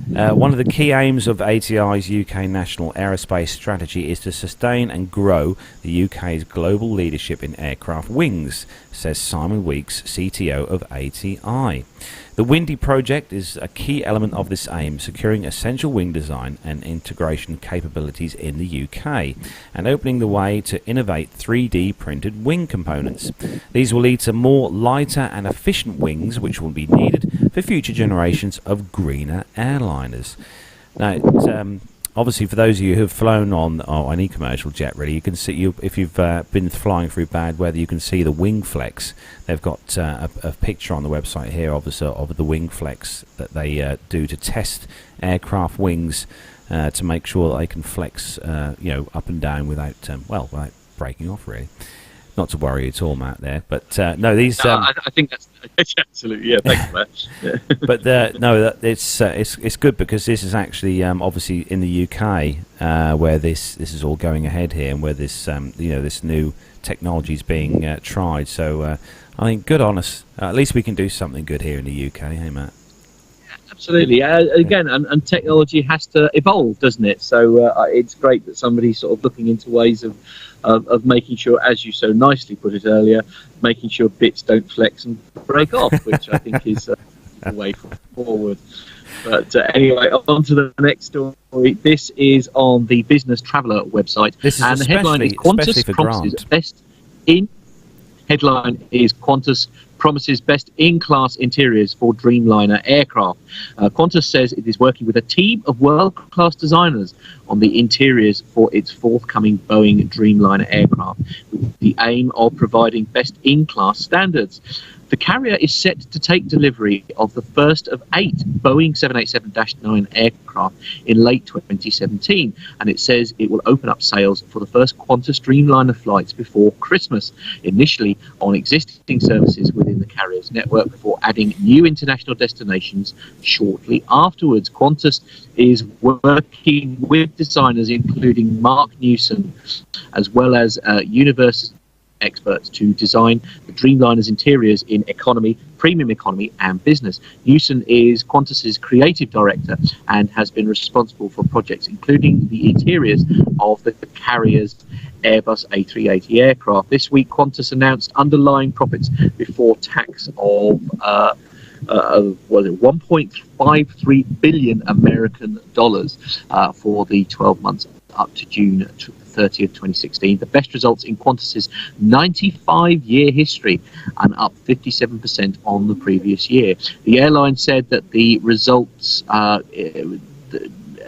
One of the key aims of ATI's UK National Aerospace Strategy is to sustain and grow the UK's global leadership in aircraft wings, says Simon Weeks, CTO of ATI. The WINDY project is a key element of this aim, securing essential wing design and integration capabilities in the UK, and opening the way to innovate 3D printed wing components. These will lead to more lighter and efficient wings, which will be needed for future generations of greener airliners. Now, obviously, for those of you who have flown on any commercial jet, really, you can see, if you've been flying through bad weather, you can see the wing flex. They've got a picture on the website here of the wing flex that they do to test aircraft wings to make sure that they can flex, up and down without breaking off, really. Not to worry at all, Matt. There, but no, these. I think that's absolutely, yeah. Thanks for that. But it's good because this is actually obviously in the UK where this is all going ahead here, and where this this new technology is being tried. So I think good on us. At least we can do something good here in the UK, hey Matt? Absolutely. Again, and technology has to evolve, doesn't it? So it's great that somebody's sort of looking into ways of making sure, as you so nicely put it earlier, making sure bits don't flex and break off, which I think is the way forward. But anyway, on to the next story. This is on the Business Traveller website. This is and the headline is Qantas promises best in. Headline is Qantas promises best-in-class interiors for Dreamliner aircraft. Qantas says it is working with a team of world-class designers on the interiors for its forthcoming Boeing Dreamliner aircraft, with the aim of providing best-in-class standards. The carrier is set to take delivery of the first of 8 Boeing 787-9 aircraft in late 2017, and it says it will open up sales for the first Qantas Dreamliner flights before Christmas, initially on existing services within the carrier's network, before adding new international destinations shortly afterwards. Qantas is working with designers including Mark Newson, as well as university experts, to design the Dreamliner's interiors in economy, premium economy and business. Newson is Qantas's creative director and has been responsible for projects including the interiors of the carrier's Airbus A380 aircraft. This week, Qantas announced underlying profits before tax of 1.53 billion American dollars for the 12 months up to June 30th, 2016, the best results in Qantas's 95-year history, and up 57% on the previous year. The airline said that the results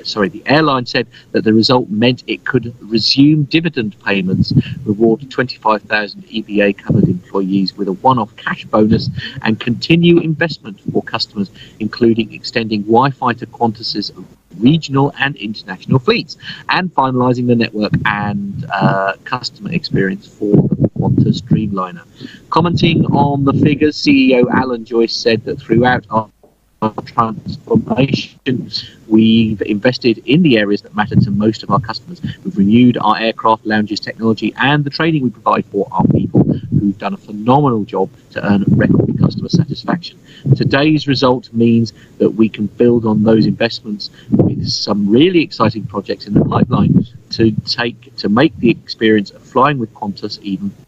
the airline said that the result meant it could resume dividend payments, reward 25,000 EBA-covered employees with a one-off cash bonus, and continue investment for customers, including extending Wi-Fi to Qantas's regional and international fleets, and finalising the network and customer experience for the Qantas Dreamliner. Commenting on the figures, CEO Alan Joyce said that throughout our transformation, we've invested in the areas that matter to most of our customers. We've renewed our aircraft lounges technology and the training we provide for our people, who've done a phenomenal job to earn record customer satisfaction. Today's result means that we can build on those investments with some really exciting projects in the pipeline to make the experience of flying with Qantas even better.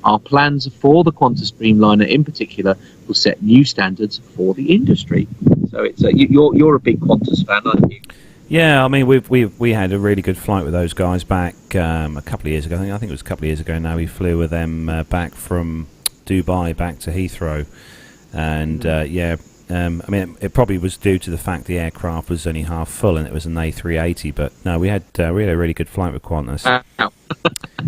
Our plans for the Qantas Dreamliner in particular will set new standards for the industry. So it's you're a big Qantas fan, aren't you? Yeah, I mean we had a really good flight with those guys back a couple of years ago. I think it was a couple of years ago now. We flew with them back from Dubai back to Heathrow, and I mean it probably was due to the fact the aircraft was only half full and it was an A380. But no, we had a really good flight with Qantas.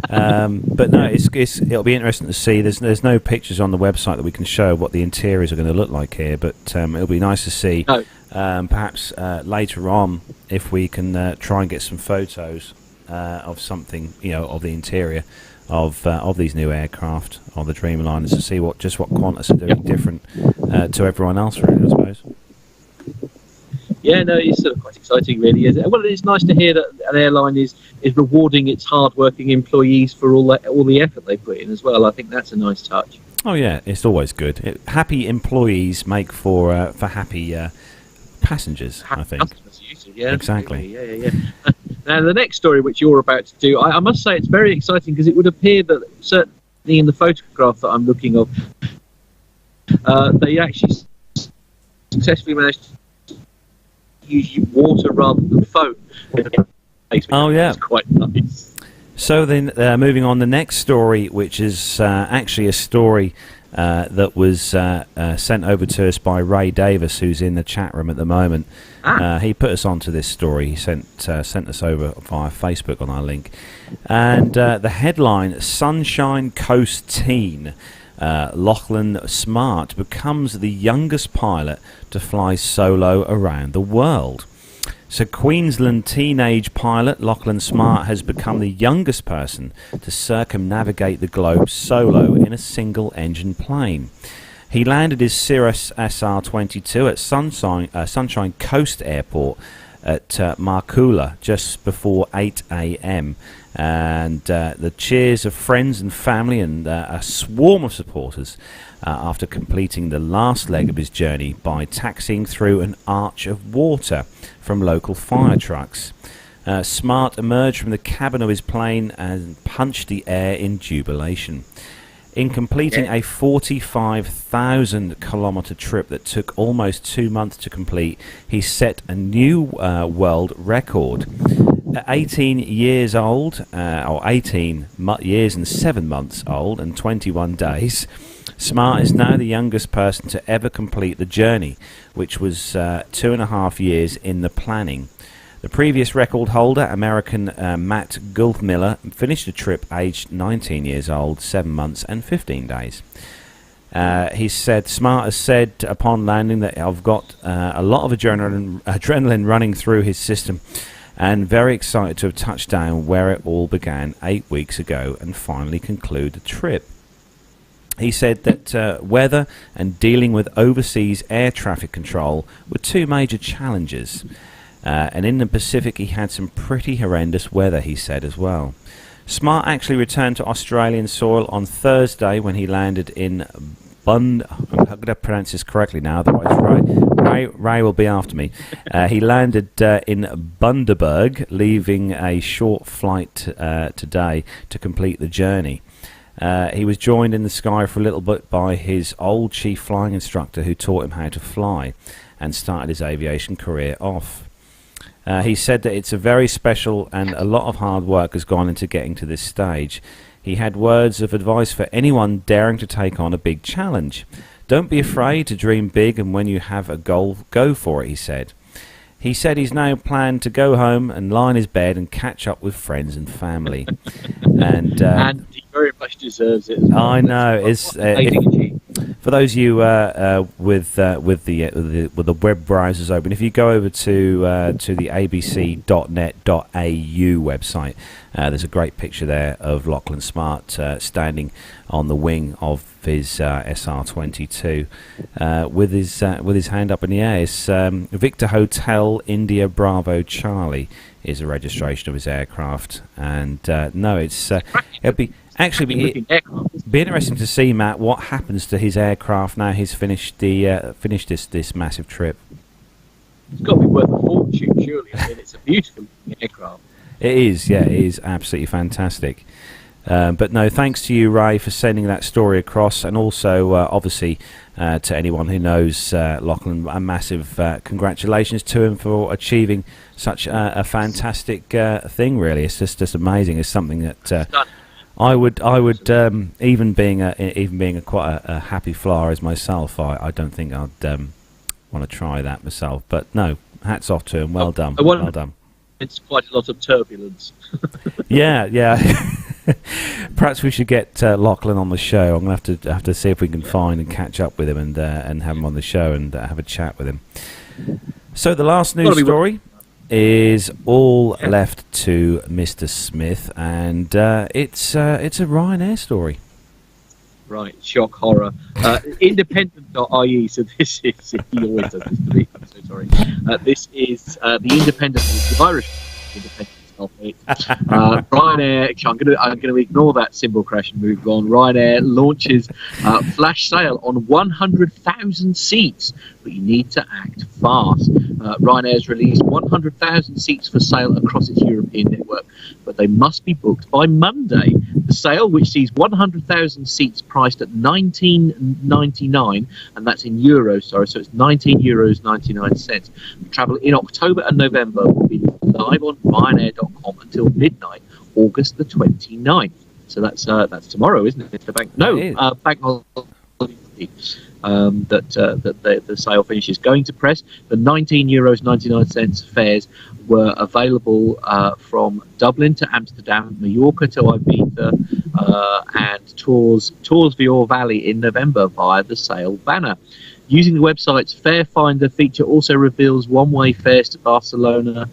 But no, it'll be interesting to see. There's no pictures on the website that we can show what the interiors are going to look like here, but it'll be nice to see. No. Perhaps later on, if we can try and get some photos of something, of the interior of these new aircraft, of the Dreamliners, to see what Qantas are doing different to everyone else, really, I suppose. Yeah, no, it's sort of quite exciting, really. Well, it's nice to hear that an airline is rewarding its hard-working employees for all the effort they put in as well. I think that's a nice touch. Oh yeah, it's always good. Happy employees make for happy passengers, I think. Yeah, exactly. Yeah. Now, the next story which you're about to do, I must say it's very exciting, because it would appear that certainly in the photograph that I'm looking of, they actually successfully managed to use water rather than foam. Oh yeah, it's quite nice. So then, moving on, the next story, which is actually a story that was sent over to us by Ray Davis, who's in the chat room at the moment. He put us onto this story. He sent us over via Facebook on our link, and the headline: Sunshine Coast teen Lachlan Smart becomes the youngest pilot to fly solo around the world. So Queensland teenage pilot Lachlan Smart has become the youngest person to circumnavigate the globe solo in a single-engine plane. He landed his Cirrus SR-22 at Sunshine Coast Airport at Markula just before 8 a.m. And the cheers of friends and family and a swarm of supporters after completing the last leg of his journey by taxiing through an arch of water from local fire trucks. Smart emerged from the cabin of his plane and punched the air in jubilation. In completing a 45,000 kilometre trip that took almost 2 months to complete, he set a new world record. At 18 years old, or 18 years and 7 months old and 21 days, Smart is now the youngest person to ever complete the journey, which was 2.5 years in the planning. The previous record holder, American Matt Gulfmiller, finished the trip aged 19 years old, 7 months and 15 days. Smart has said upon landing that I've got a lot of adrenaline running through his system, and very excited to have touched down where it all began 8 weeks ago and finally conclude the trip. He said that weather and dealing with overseas air traffic control were two major challenges. And in the Pacific, he had some pretty horrendous weather, he said as well. Smart actually returned to Australian soil on Thursday when he landed in I'm going to pronounce this correctly now, otherwise Ray will be after me. He landed in Bundaberg, leaving a short flight today to complete the journey. He was joined in the sky for a little bit by his old chief flying instructor, who taught him how to fly and started his aviation career off. He said that it's a very special and a lot of hard work has gone into getting to this stage. He had words of advice for anyone daring to take on a big challenge. Don't be afraid to dream big, and when you have a goal, go for it, he said. He said he's now planned to go home and lie in his bed and catch up with friends and family. And he very much deserves it. I know. For those of you with the web browsers open, if you go over to the abc.net.au website, there's a great picture there of Lachlan Smart standing on the wing of his SR-22 with his hand up in the air. It's Victor Hotel India Bravo Charlie is the registration of his aircraft, and it'll be interesting to see, Matt, what happens to his aircraft now he's finished this massive trip. It's got to be worth a fortune, surely. I mean, it's a beautiful aircraft. It is, yeah, it is absolutely fantastic. But no, thanks to you, Ray, for sending that story across, and also, obviously, to anyone who knows Lachlan, a massive congratulations to him for achieving such a fantastic thing. Really, it's just amazing. It's something that I would even being quite a happy flyer as myself, I don't think I'd want to try that myself. But no, hats off to him. Well done. Well done. It's quite a lot of turbulence. Yeah. Perhaps we should get Lachlan on the show. I'm going to have to see if we can find and catch up with him and have him on the show and have a chat with him. So the last news story is all left to Mr. Smith, and it's a Ryanair story. Right, shock horror. Independent.ie. So this is he always does this to me. I'm so sorry. This is the Independent, the Irish Independent. Ryanair. I'm going to ignore that symbol crash and move on. Ryanair launches flash sale on 100,000 seats, but you need to act fast. Ryanair has released 100,000 seats for sale across its European network, but they must be booked by Monday. The sale, which sees 100,000 seats priced at €19.99, and that's in euros, sorry, so it's €19.99. Travel in October and November will be live on Ryanair.com until midnight, August the 29th. So that's tomorrow, isn't it? It's the bank holiday that the sale finishes. Going to press, the €19.99 fares were available from Dublin to Amsterdam, Mallorca to Ibiza, and tours the Ore Valley in November via the sale banner. Using the website's Fare Finder feature also reveals one-way fares to Barcelona,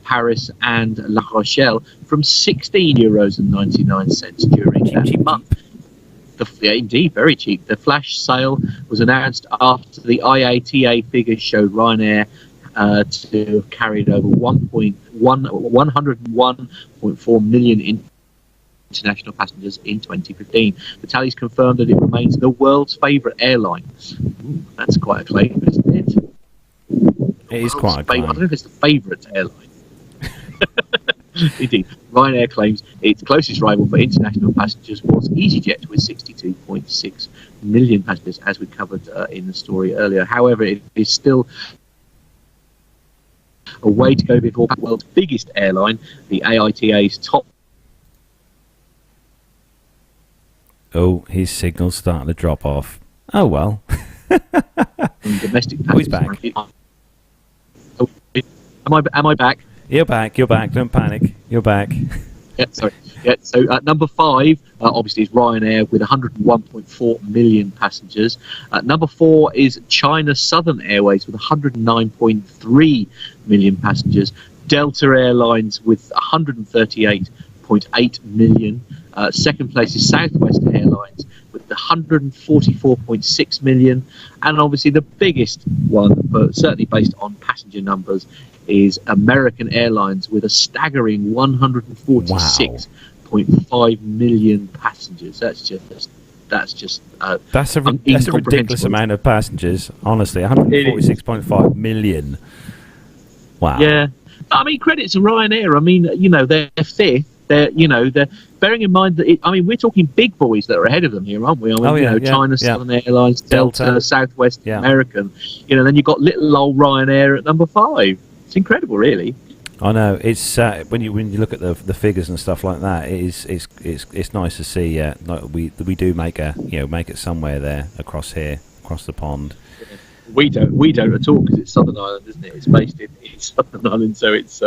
Paris and La Rochelle from €16.99 during that month. Indeed, very cheap. The flash sale was announced after the IATA figures showed Ryanair to have carried over 101.4 million international passengers in 2015. The tallies confirmed that it remains the world's favourite airline. Ooh, that's quite a claim, isn't it? It is quite a claim. I don't know if it's the favourite airline. Indeed. Ryanair claims its closest rival for international passengers was EasyJet with 62.6 million passengers, as we covered in the story earlier. However, it is still a way to go before the world's biggest airline, the AITA's top. Oh, his signal's starting to drop off. Oh, well. Domestic oh, he's back. Am I back? You're back. Don't panic. You're back. Yeah, sorry. Yeah, so number 5, obviously, is Ryanair with 101.4 million passengers. Number 4 is China Southern Airways with 109.3 million passengers. Delta Airlines with 138.8 million. Second place is Southwest Airlines with 144.6 million. And obviously the biggest one, but certainly based on passenger numbers, is American Airlines with a staggering 146.5 million passengers. That's a ridiculous amount of passengers. Honestly, 146.5 million. Wow. Yeah, I mean, credit to Ryanair. I mean, they're fifth. They're bearing in mind that we're talking big boys that are ahead of them here, aren't we? China Southern Airlines, Delta, Southwest, American. Then you've got little old Ryanair at number 5. It's incredible, really. I know. It's when you look at the figures and stuff like that, it's nice to see. We do make it somewhere there across the pond. We don't at all, because it's Southern Ireland, isn't it? It's based in Southern Ireland, so it's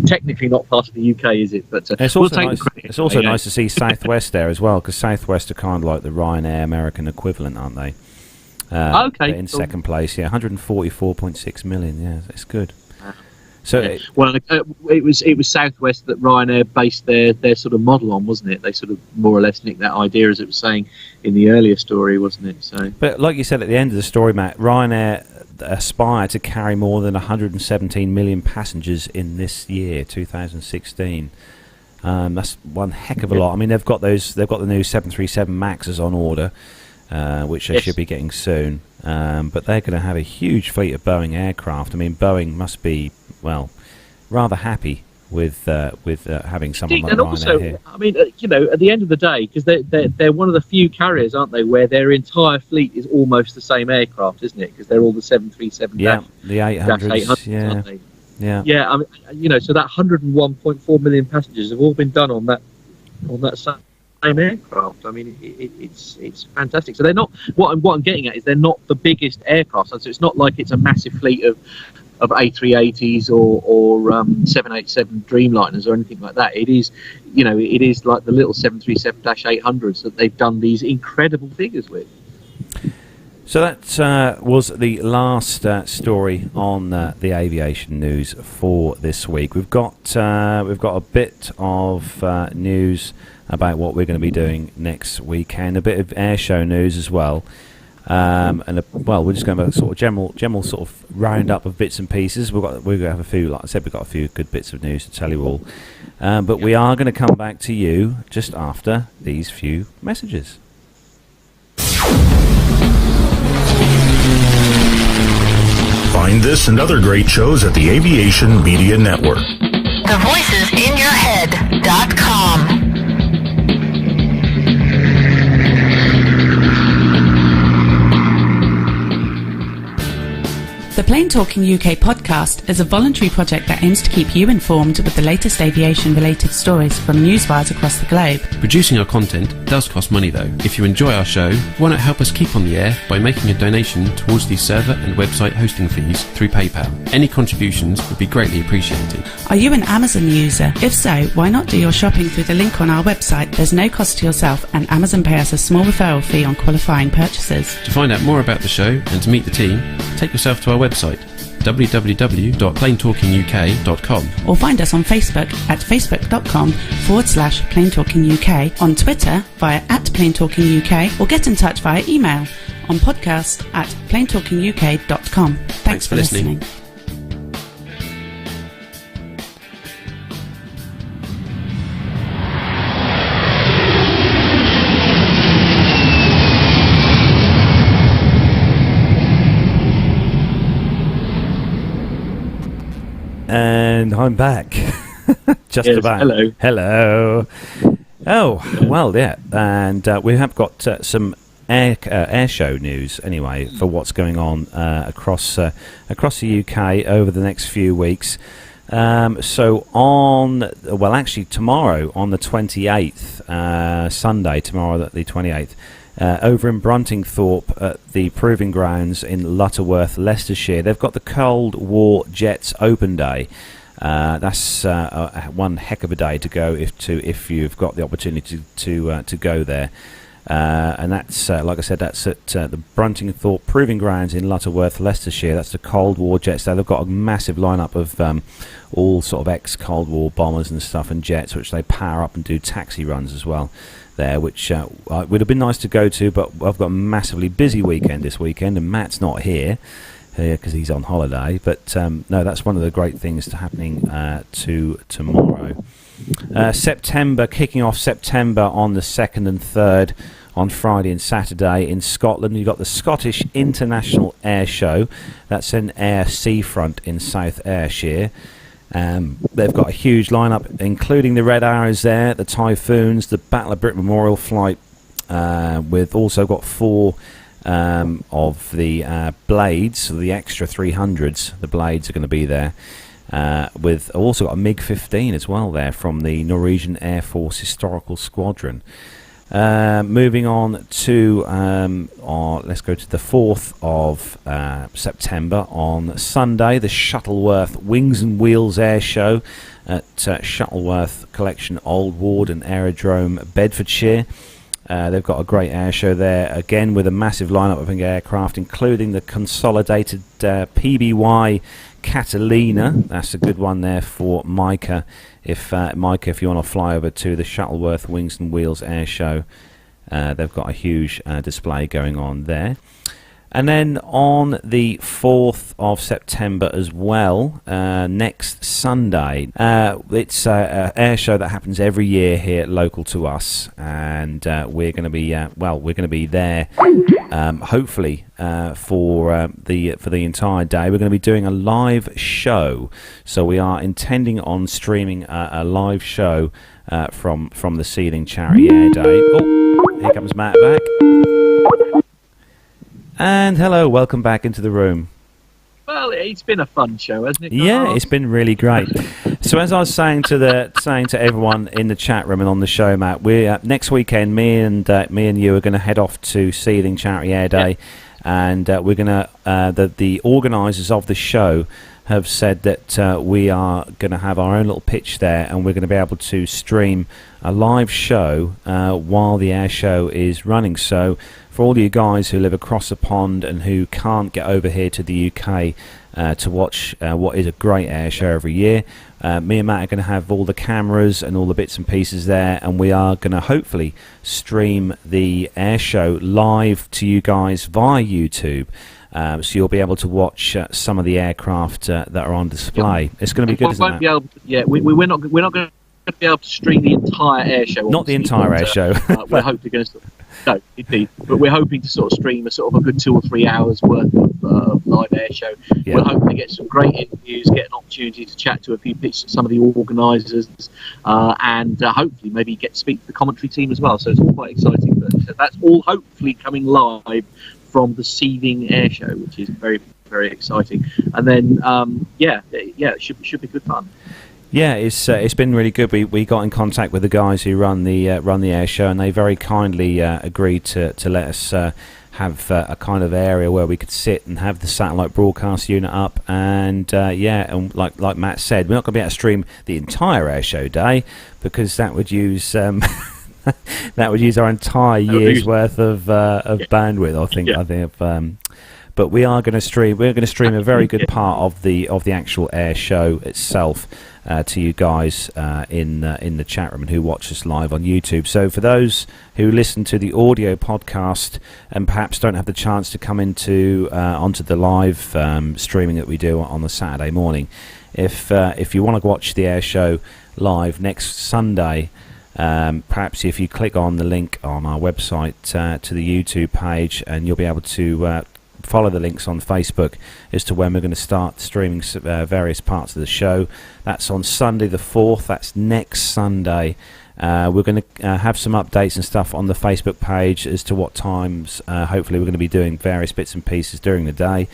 technically not part of the UK, is it? But it's also nice. It's also nice to see Southwest there as well, because Southwest are kind of like the Ryanair American equivalent, aren't they? Okay. In second place, 144.6 million. Yeah, it's good. So it was Southwest that Ryanair based their sort of model on, wasn't it? They sort of more or less nicked that idea, as it was saying in the earlier story, wasn't it? So, but like you said at the end of the story, Matt, Ryanair aspire to carry more than 117 million passengers in this year, 2016. That's one heck of a lot. I mean, they've got the new 737 Maxes on order, which they should be getting soon. But they're going to have a huge fleet of Boeing aircraft. I mean, Boeing must be, well, rather happy with having someone like Ryanair here. I mean, at the end of the day, because they're one of the few carriers, aren't they, where their entire fleet is almost the same aircraft, isn't it? Because they're all the 737. The 800s. Aren't they? Yeah. I mean, so that 101.4 million passengers have all been done on that same aircraft. I mean, it's fantastic. So they're not, what I'm getting at is they're not the biggest aircraft. So it's not like it's a massive fleet of A380s or 787 Dreamliners or anything like that. It is like the little 737-800s that they've done these incredible figures with. So that was the last story on the aviation news for this week. We've got a bit of news about what we're going to be doing next weekend, a bit of air show news as well, and we're just going to have a sort of general sort of roundup of bits and pieces. We're going to have a few, like I said, we've got a few good bits of news to tell you all, but we are going to come back to you just after these few messages. Find this and other great shows at the Aviation Media Network. TheVoicesInYourHead.com. The Plain Talking UK podcast is a voluntary project that aims to keep you informed with the latest aviation-related stories from newswires across the globe. Producing our content does cost money though. If you enjoy our show, why not help us keep on the air by making a donation towards the server and website hosting fees through PayPal. Any contributions would be greatly appreciated. Are you an Amazon user? If so, why not do your shopping through the link on our website? There's no cost to yourself, and Amazon pay us a small referral fee on qualifying purchases. To find out more about the show and to meet the team, take yourself to our website www.plaintalkinguk.com, or find us on Facebook at facebook.com/plaintalkinguk, on Twitter via @plaintalkinguk, or get in touch via email on podcast@plaintalkinguk.com. Thanks for listening. And I'm back. Just about. Hello. Oh, well, yeah. And we have got some air show news, anyway, for what's going on across the UK over the next few weeks. So tomorrow, on the 28th, Sunday, tomorrow the 28th, over in Bruntingthorpe at the Proving Grounds in Lutterworth, Leicestershire, they've got the Cold War Jets Open Day. That's one heck of a day to go if you've got the opportunity to go there. And that's like I said, that's at the Bruntingthorpe Proving Grounds in Lutterworth, Leicestershire. That's the Cold War Jets. They've got a massive lineup of all sort of ex-Cold War bombers and stuff and jets, which they power up and do taxi runs as well there, which would have been nice to go to, but I've got a massively busy weekend this weekend, and Matt's not here because he's on holiday. But no, that's one of the great things happening to tomorrow. September, kicking off September on the 2nd and 3rd on Friday and Saturday in Scotland. You've got the Scottish International Air Show. That's in Ayr Seafront in South Ayrshire. They've got a huge lineup, including the Red Arrows there, the Typhoons, the Battle of Britain Memorial Flight. We've also got 4 of the Blades, the extra 300s. The Blades are going to be there. We've also got a MiG-15 as well there from the Norwegian Air Force Historical Squadron. Moving on to, let's go to the 4th of September on Sunday, the Shuttleworth Wings and Wheels Air Show at Shuttleworth Collection, Old Warden Aerodrome, Bedfordshire. They've got a great air show there, again with a massive lineup of aircraft, including the consolidated PBY Catalina. That's a good one there for Micah. If you want to fly over to the Shuttleworth Wings and Wheels Air Show, they've got a huge display going on there. And then on the 4th of September as well, next Sunday, it's an air show that happens every year here local to us, and we're going to be there, hopefully for the entire day. We're going to be doing a live show, so we are intending on streaming a live show from the Seething Charity Air Day. Oh, here comes Matt back. And hello, welcome back into the room. Well, it's been a fun show, hasn't it? Yeah, it's been really great. So as I was saying to everyone in the chat room and on the show, Matt, we're next weekend. Me and you are going to head off to Seething Charity Air Day, and we're going to the organisers of the show have said that we are going to have our own little pitch there, and we're going to be able to stream a live show while the air show is running. So for all you guys who live across the pond and who can't get over here to the UK to watch what is a great air show every year, me and Matt are going to have all the cameras and all the bits and pieces there, and we are going to hopefully stream the air show live to you guys via YouTube. So you'll be able to watch some of the aircraft that are on display. It's going to be good, isn't it? We're not going to be able to stream the entire air show. Not the entire air show. We're hoping going to. No, indeed. But we're hoping to sort of stream a good 2 or 3 hours worth of live air show. Yeah. We're hoping to get some great interviews, get an opportunity to chat to some of the organisers, and hopefully maybe get to speak to the commentary team as well. So it's all quite exciting. But that's all hopefully coming live from the Seething Air Show, which is very, very exciting. And then, it should be good fun. Yeah, it's been really good. We got in contact with the guys who run the air show, and they very kindly agreed to let us have a kind of area where we could sit and have the satellite broadcast unit up. And and like Matt said, we're not going to be able to stream the entire air show day because that would use our entire year's worth of bandwidth. I think. But we are going to stream. We're going to stream a very good part of the actual air show itself to you guys in the chat room and who watch us live on YouTube. So for those who listen to the audio podcast and perhaps don't have the chance to come onto the live streaming that we do on the Saturday morning, if you want to watch the air show live next Sunday, perhaps if you click on the link on our website to the YouTube page, and you'll be able to follow the links on Facebook as to when we're going to start streaming various parts of the show. That's on Sunday the 4th. That's next Sunday. We're going to have some updates and stuff on the Facebook page as to what times hopefully we're going to be doing various bits and pieces during the day.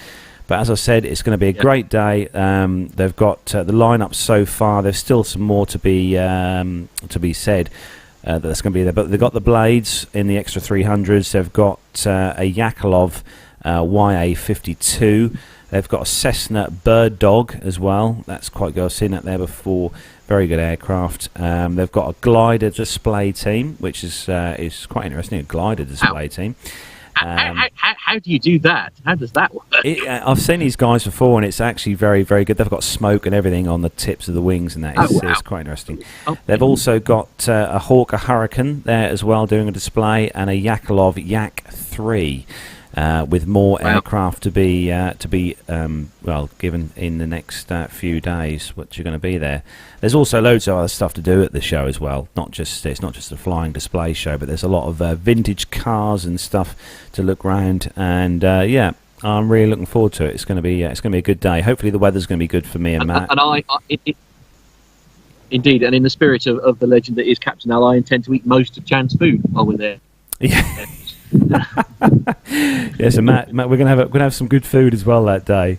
But as I said, it's going to be a great day. They've got the lineup so far. There's still some more to be said. That's going to be there. But they've got the Blades in the extra 300s. They've got a Yakolov YA-52. They've got a Cessna Bird Dog as well. That's quite good. I've seen that there before. Very good aircraft. They've got a glider display team, which is quite interesting. A glider display team. How do you do that? How does that work? I've seen these guys before, and it's actually very, very good. They've got smoke and everything on the tips of the wings, and it's quite interesting. They've also got a Hawker Hurricane there as well, doing a display, and a Yakolov Yak-3. With more aircraft to be given in the next few days, which are going to be there. There's also loads of other stuff to do at the show as well. It's not just a flying display show, but there's a lot of vintage cars and stuff to look round. And I'm really looking forward to it. It's going to be a good day. Hopefully the weather's going to be good for me and Matt. Indeed, and in the spirit of the legend that is Captain Al, I intend to eat most of Jan's food while we're there. Yeah. Yeah, so Matt, we're gonna have some good food as well that day.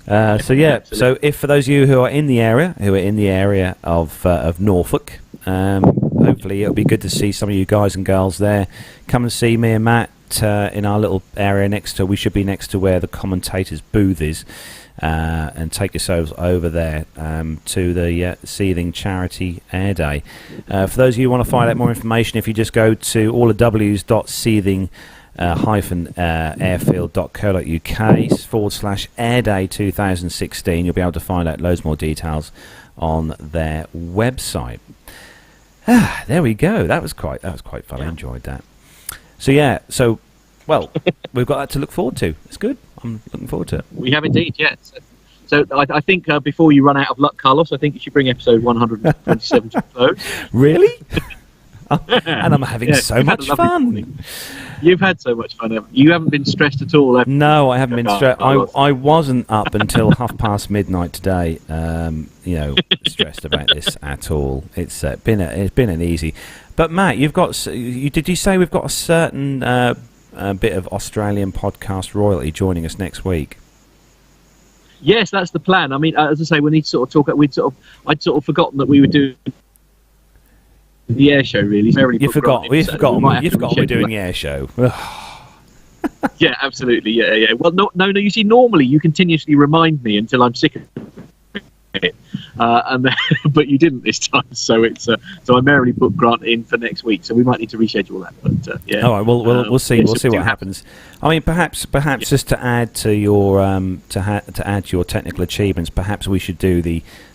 So if for those of you who are in the area of Norfolk, hopefully it'll be good to see some of you guys and girls there. Come and see me and Matt in our little area we should be next to where the commentators' booth is, and take yourselves over there to the Seething Charity Air Day. For those of you who want to find out more information, if you just go to allthews.seething-airfield.co.uk/Air Day 2016, you'll be able to find out loads more details on their website. There we go. That was quite fun. I enjoyed that. So well, we've got that to look forward to. It's good. I'm looking forward to it. We have indeed, yes. So I think before you run out of luck, Carlos, I think you should bring episode 127 to a close. Really? And I'm having so much fun. You've had so much fun, haven't you? You haven't been stressed at all, have you? No, I haven't been stressed. I wasn't up until midnight today. Stressed about this at all. It's been an easy. But Matt, did you say we've got a certain bit of Australian podcast royalty joining us next week? Yes, that's the plan. I mean, as I say, we need to sort of talk. I'd sort of forgotten that we were doing the air show. Really, You've forgotten we're doing the air show. Yeah, absolutely. Yeah. Well, no. You see, normally you continuously remind me until I'm sick of it, but you didn't this time. So so I merrily put Grant in for next week. So we might need to reschedule that. But yeah. All right. We'll see. We'll see what happens. I mean, perhaps just to add to your to add to your technical achievements, perhaps we should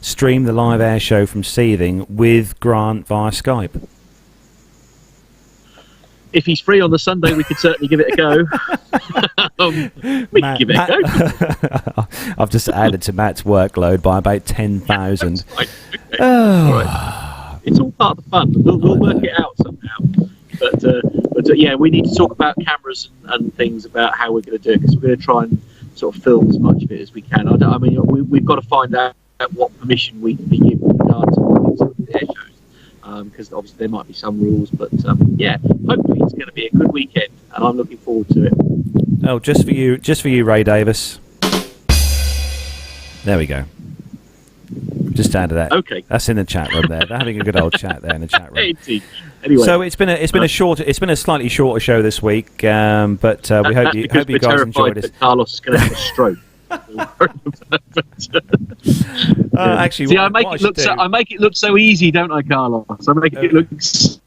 stream the live air show from Seething with Grant via Skype. If he's free on the Sunday, we could certainly give it a go. Give it a go. I've just added to Matt's workload by about 10,000. Okay. Right. It's all part of the fun. We'll work it out somehow. But yeah, we need to talk about cameras and things about how we're going to do it, because we're going to try and sort of film as much of it as we can. We've got to find out what permission we can be given with regards to air shows. Because obviously there might be some rules, but yeah, hopefully it's going to be a good weekend, and I'm looking forward to it. Oh, just for you, Ray Davis. There we go. Just added that. Okay, that's in the chat room there. They're having a good old chat there in the chat room. Anyway, so it's been a slightly shorter show this week, but we hope you guys enjoyed it. Carlos is going to have a stroke. Actually, see, I make it look so easy, don't I, Carlos? I make it look.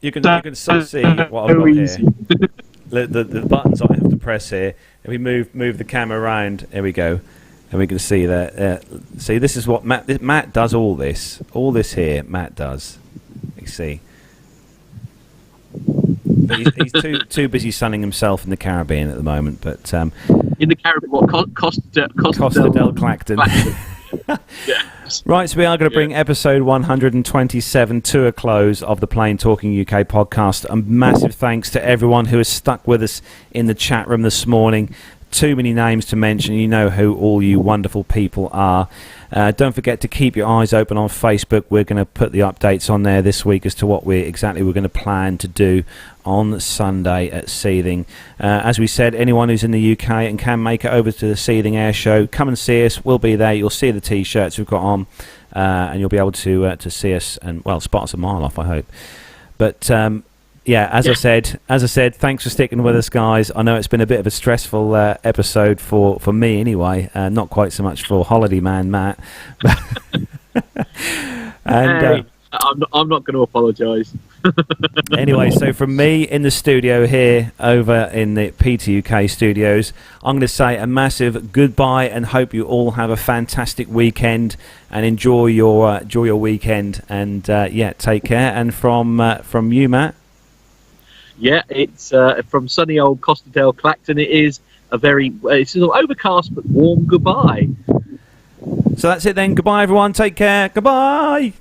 You can so see what I've got easy. Here. the buttons I have to press here. If we move the camera around, there we go, and we can see that. See, this is what Matt does. All this here, Matt does. You see. But he's too busy sunning himself in the Caribbean at the moment. But in the Caribbean, what Costa del Clacton. Yeah. Right, so we are going to bring episode 127 to a close of the Plain Talking UK podcast. A massive thanks to everyone who has stuck with us in the chat room this morning. Too many names to mention. You know who all you wonderful people are. Don't forget to keep your eyes open on Facebook. We're going to put the updates on there this week as to what we're going to plan to do on Sunday at Seething. As we said, anyone who's in the UK and can make it over to the Seething Air Show, come and see us. We'll be there. You'll see the T-shirts we've got on, and you'll be able to see us and spot us a mile off, I hope. But yeah, as I said, thanks for sticking with us, guys. I know it's been a bit of a stressful episode for me anyway, not quite so much for Holiday Man Matt. And I'm not going to apologise. Anyway, so from me in the studio here over in the PTUK studios, I'm going to say a massive goodbye and hope you all have a fantastic weekend and enjoy your weekend. And take care. And from you, Matt. Yeah, it's from sunny old Costa del Clacton. It is it's sort of overcast but warm goodbye. So that's it then. Goodbye, everyone. Take care. Goodbye.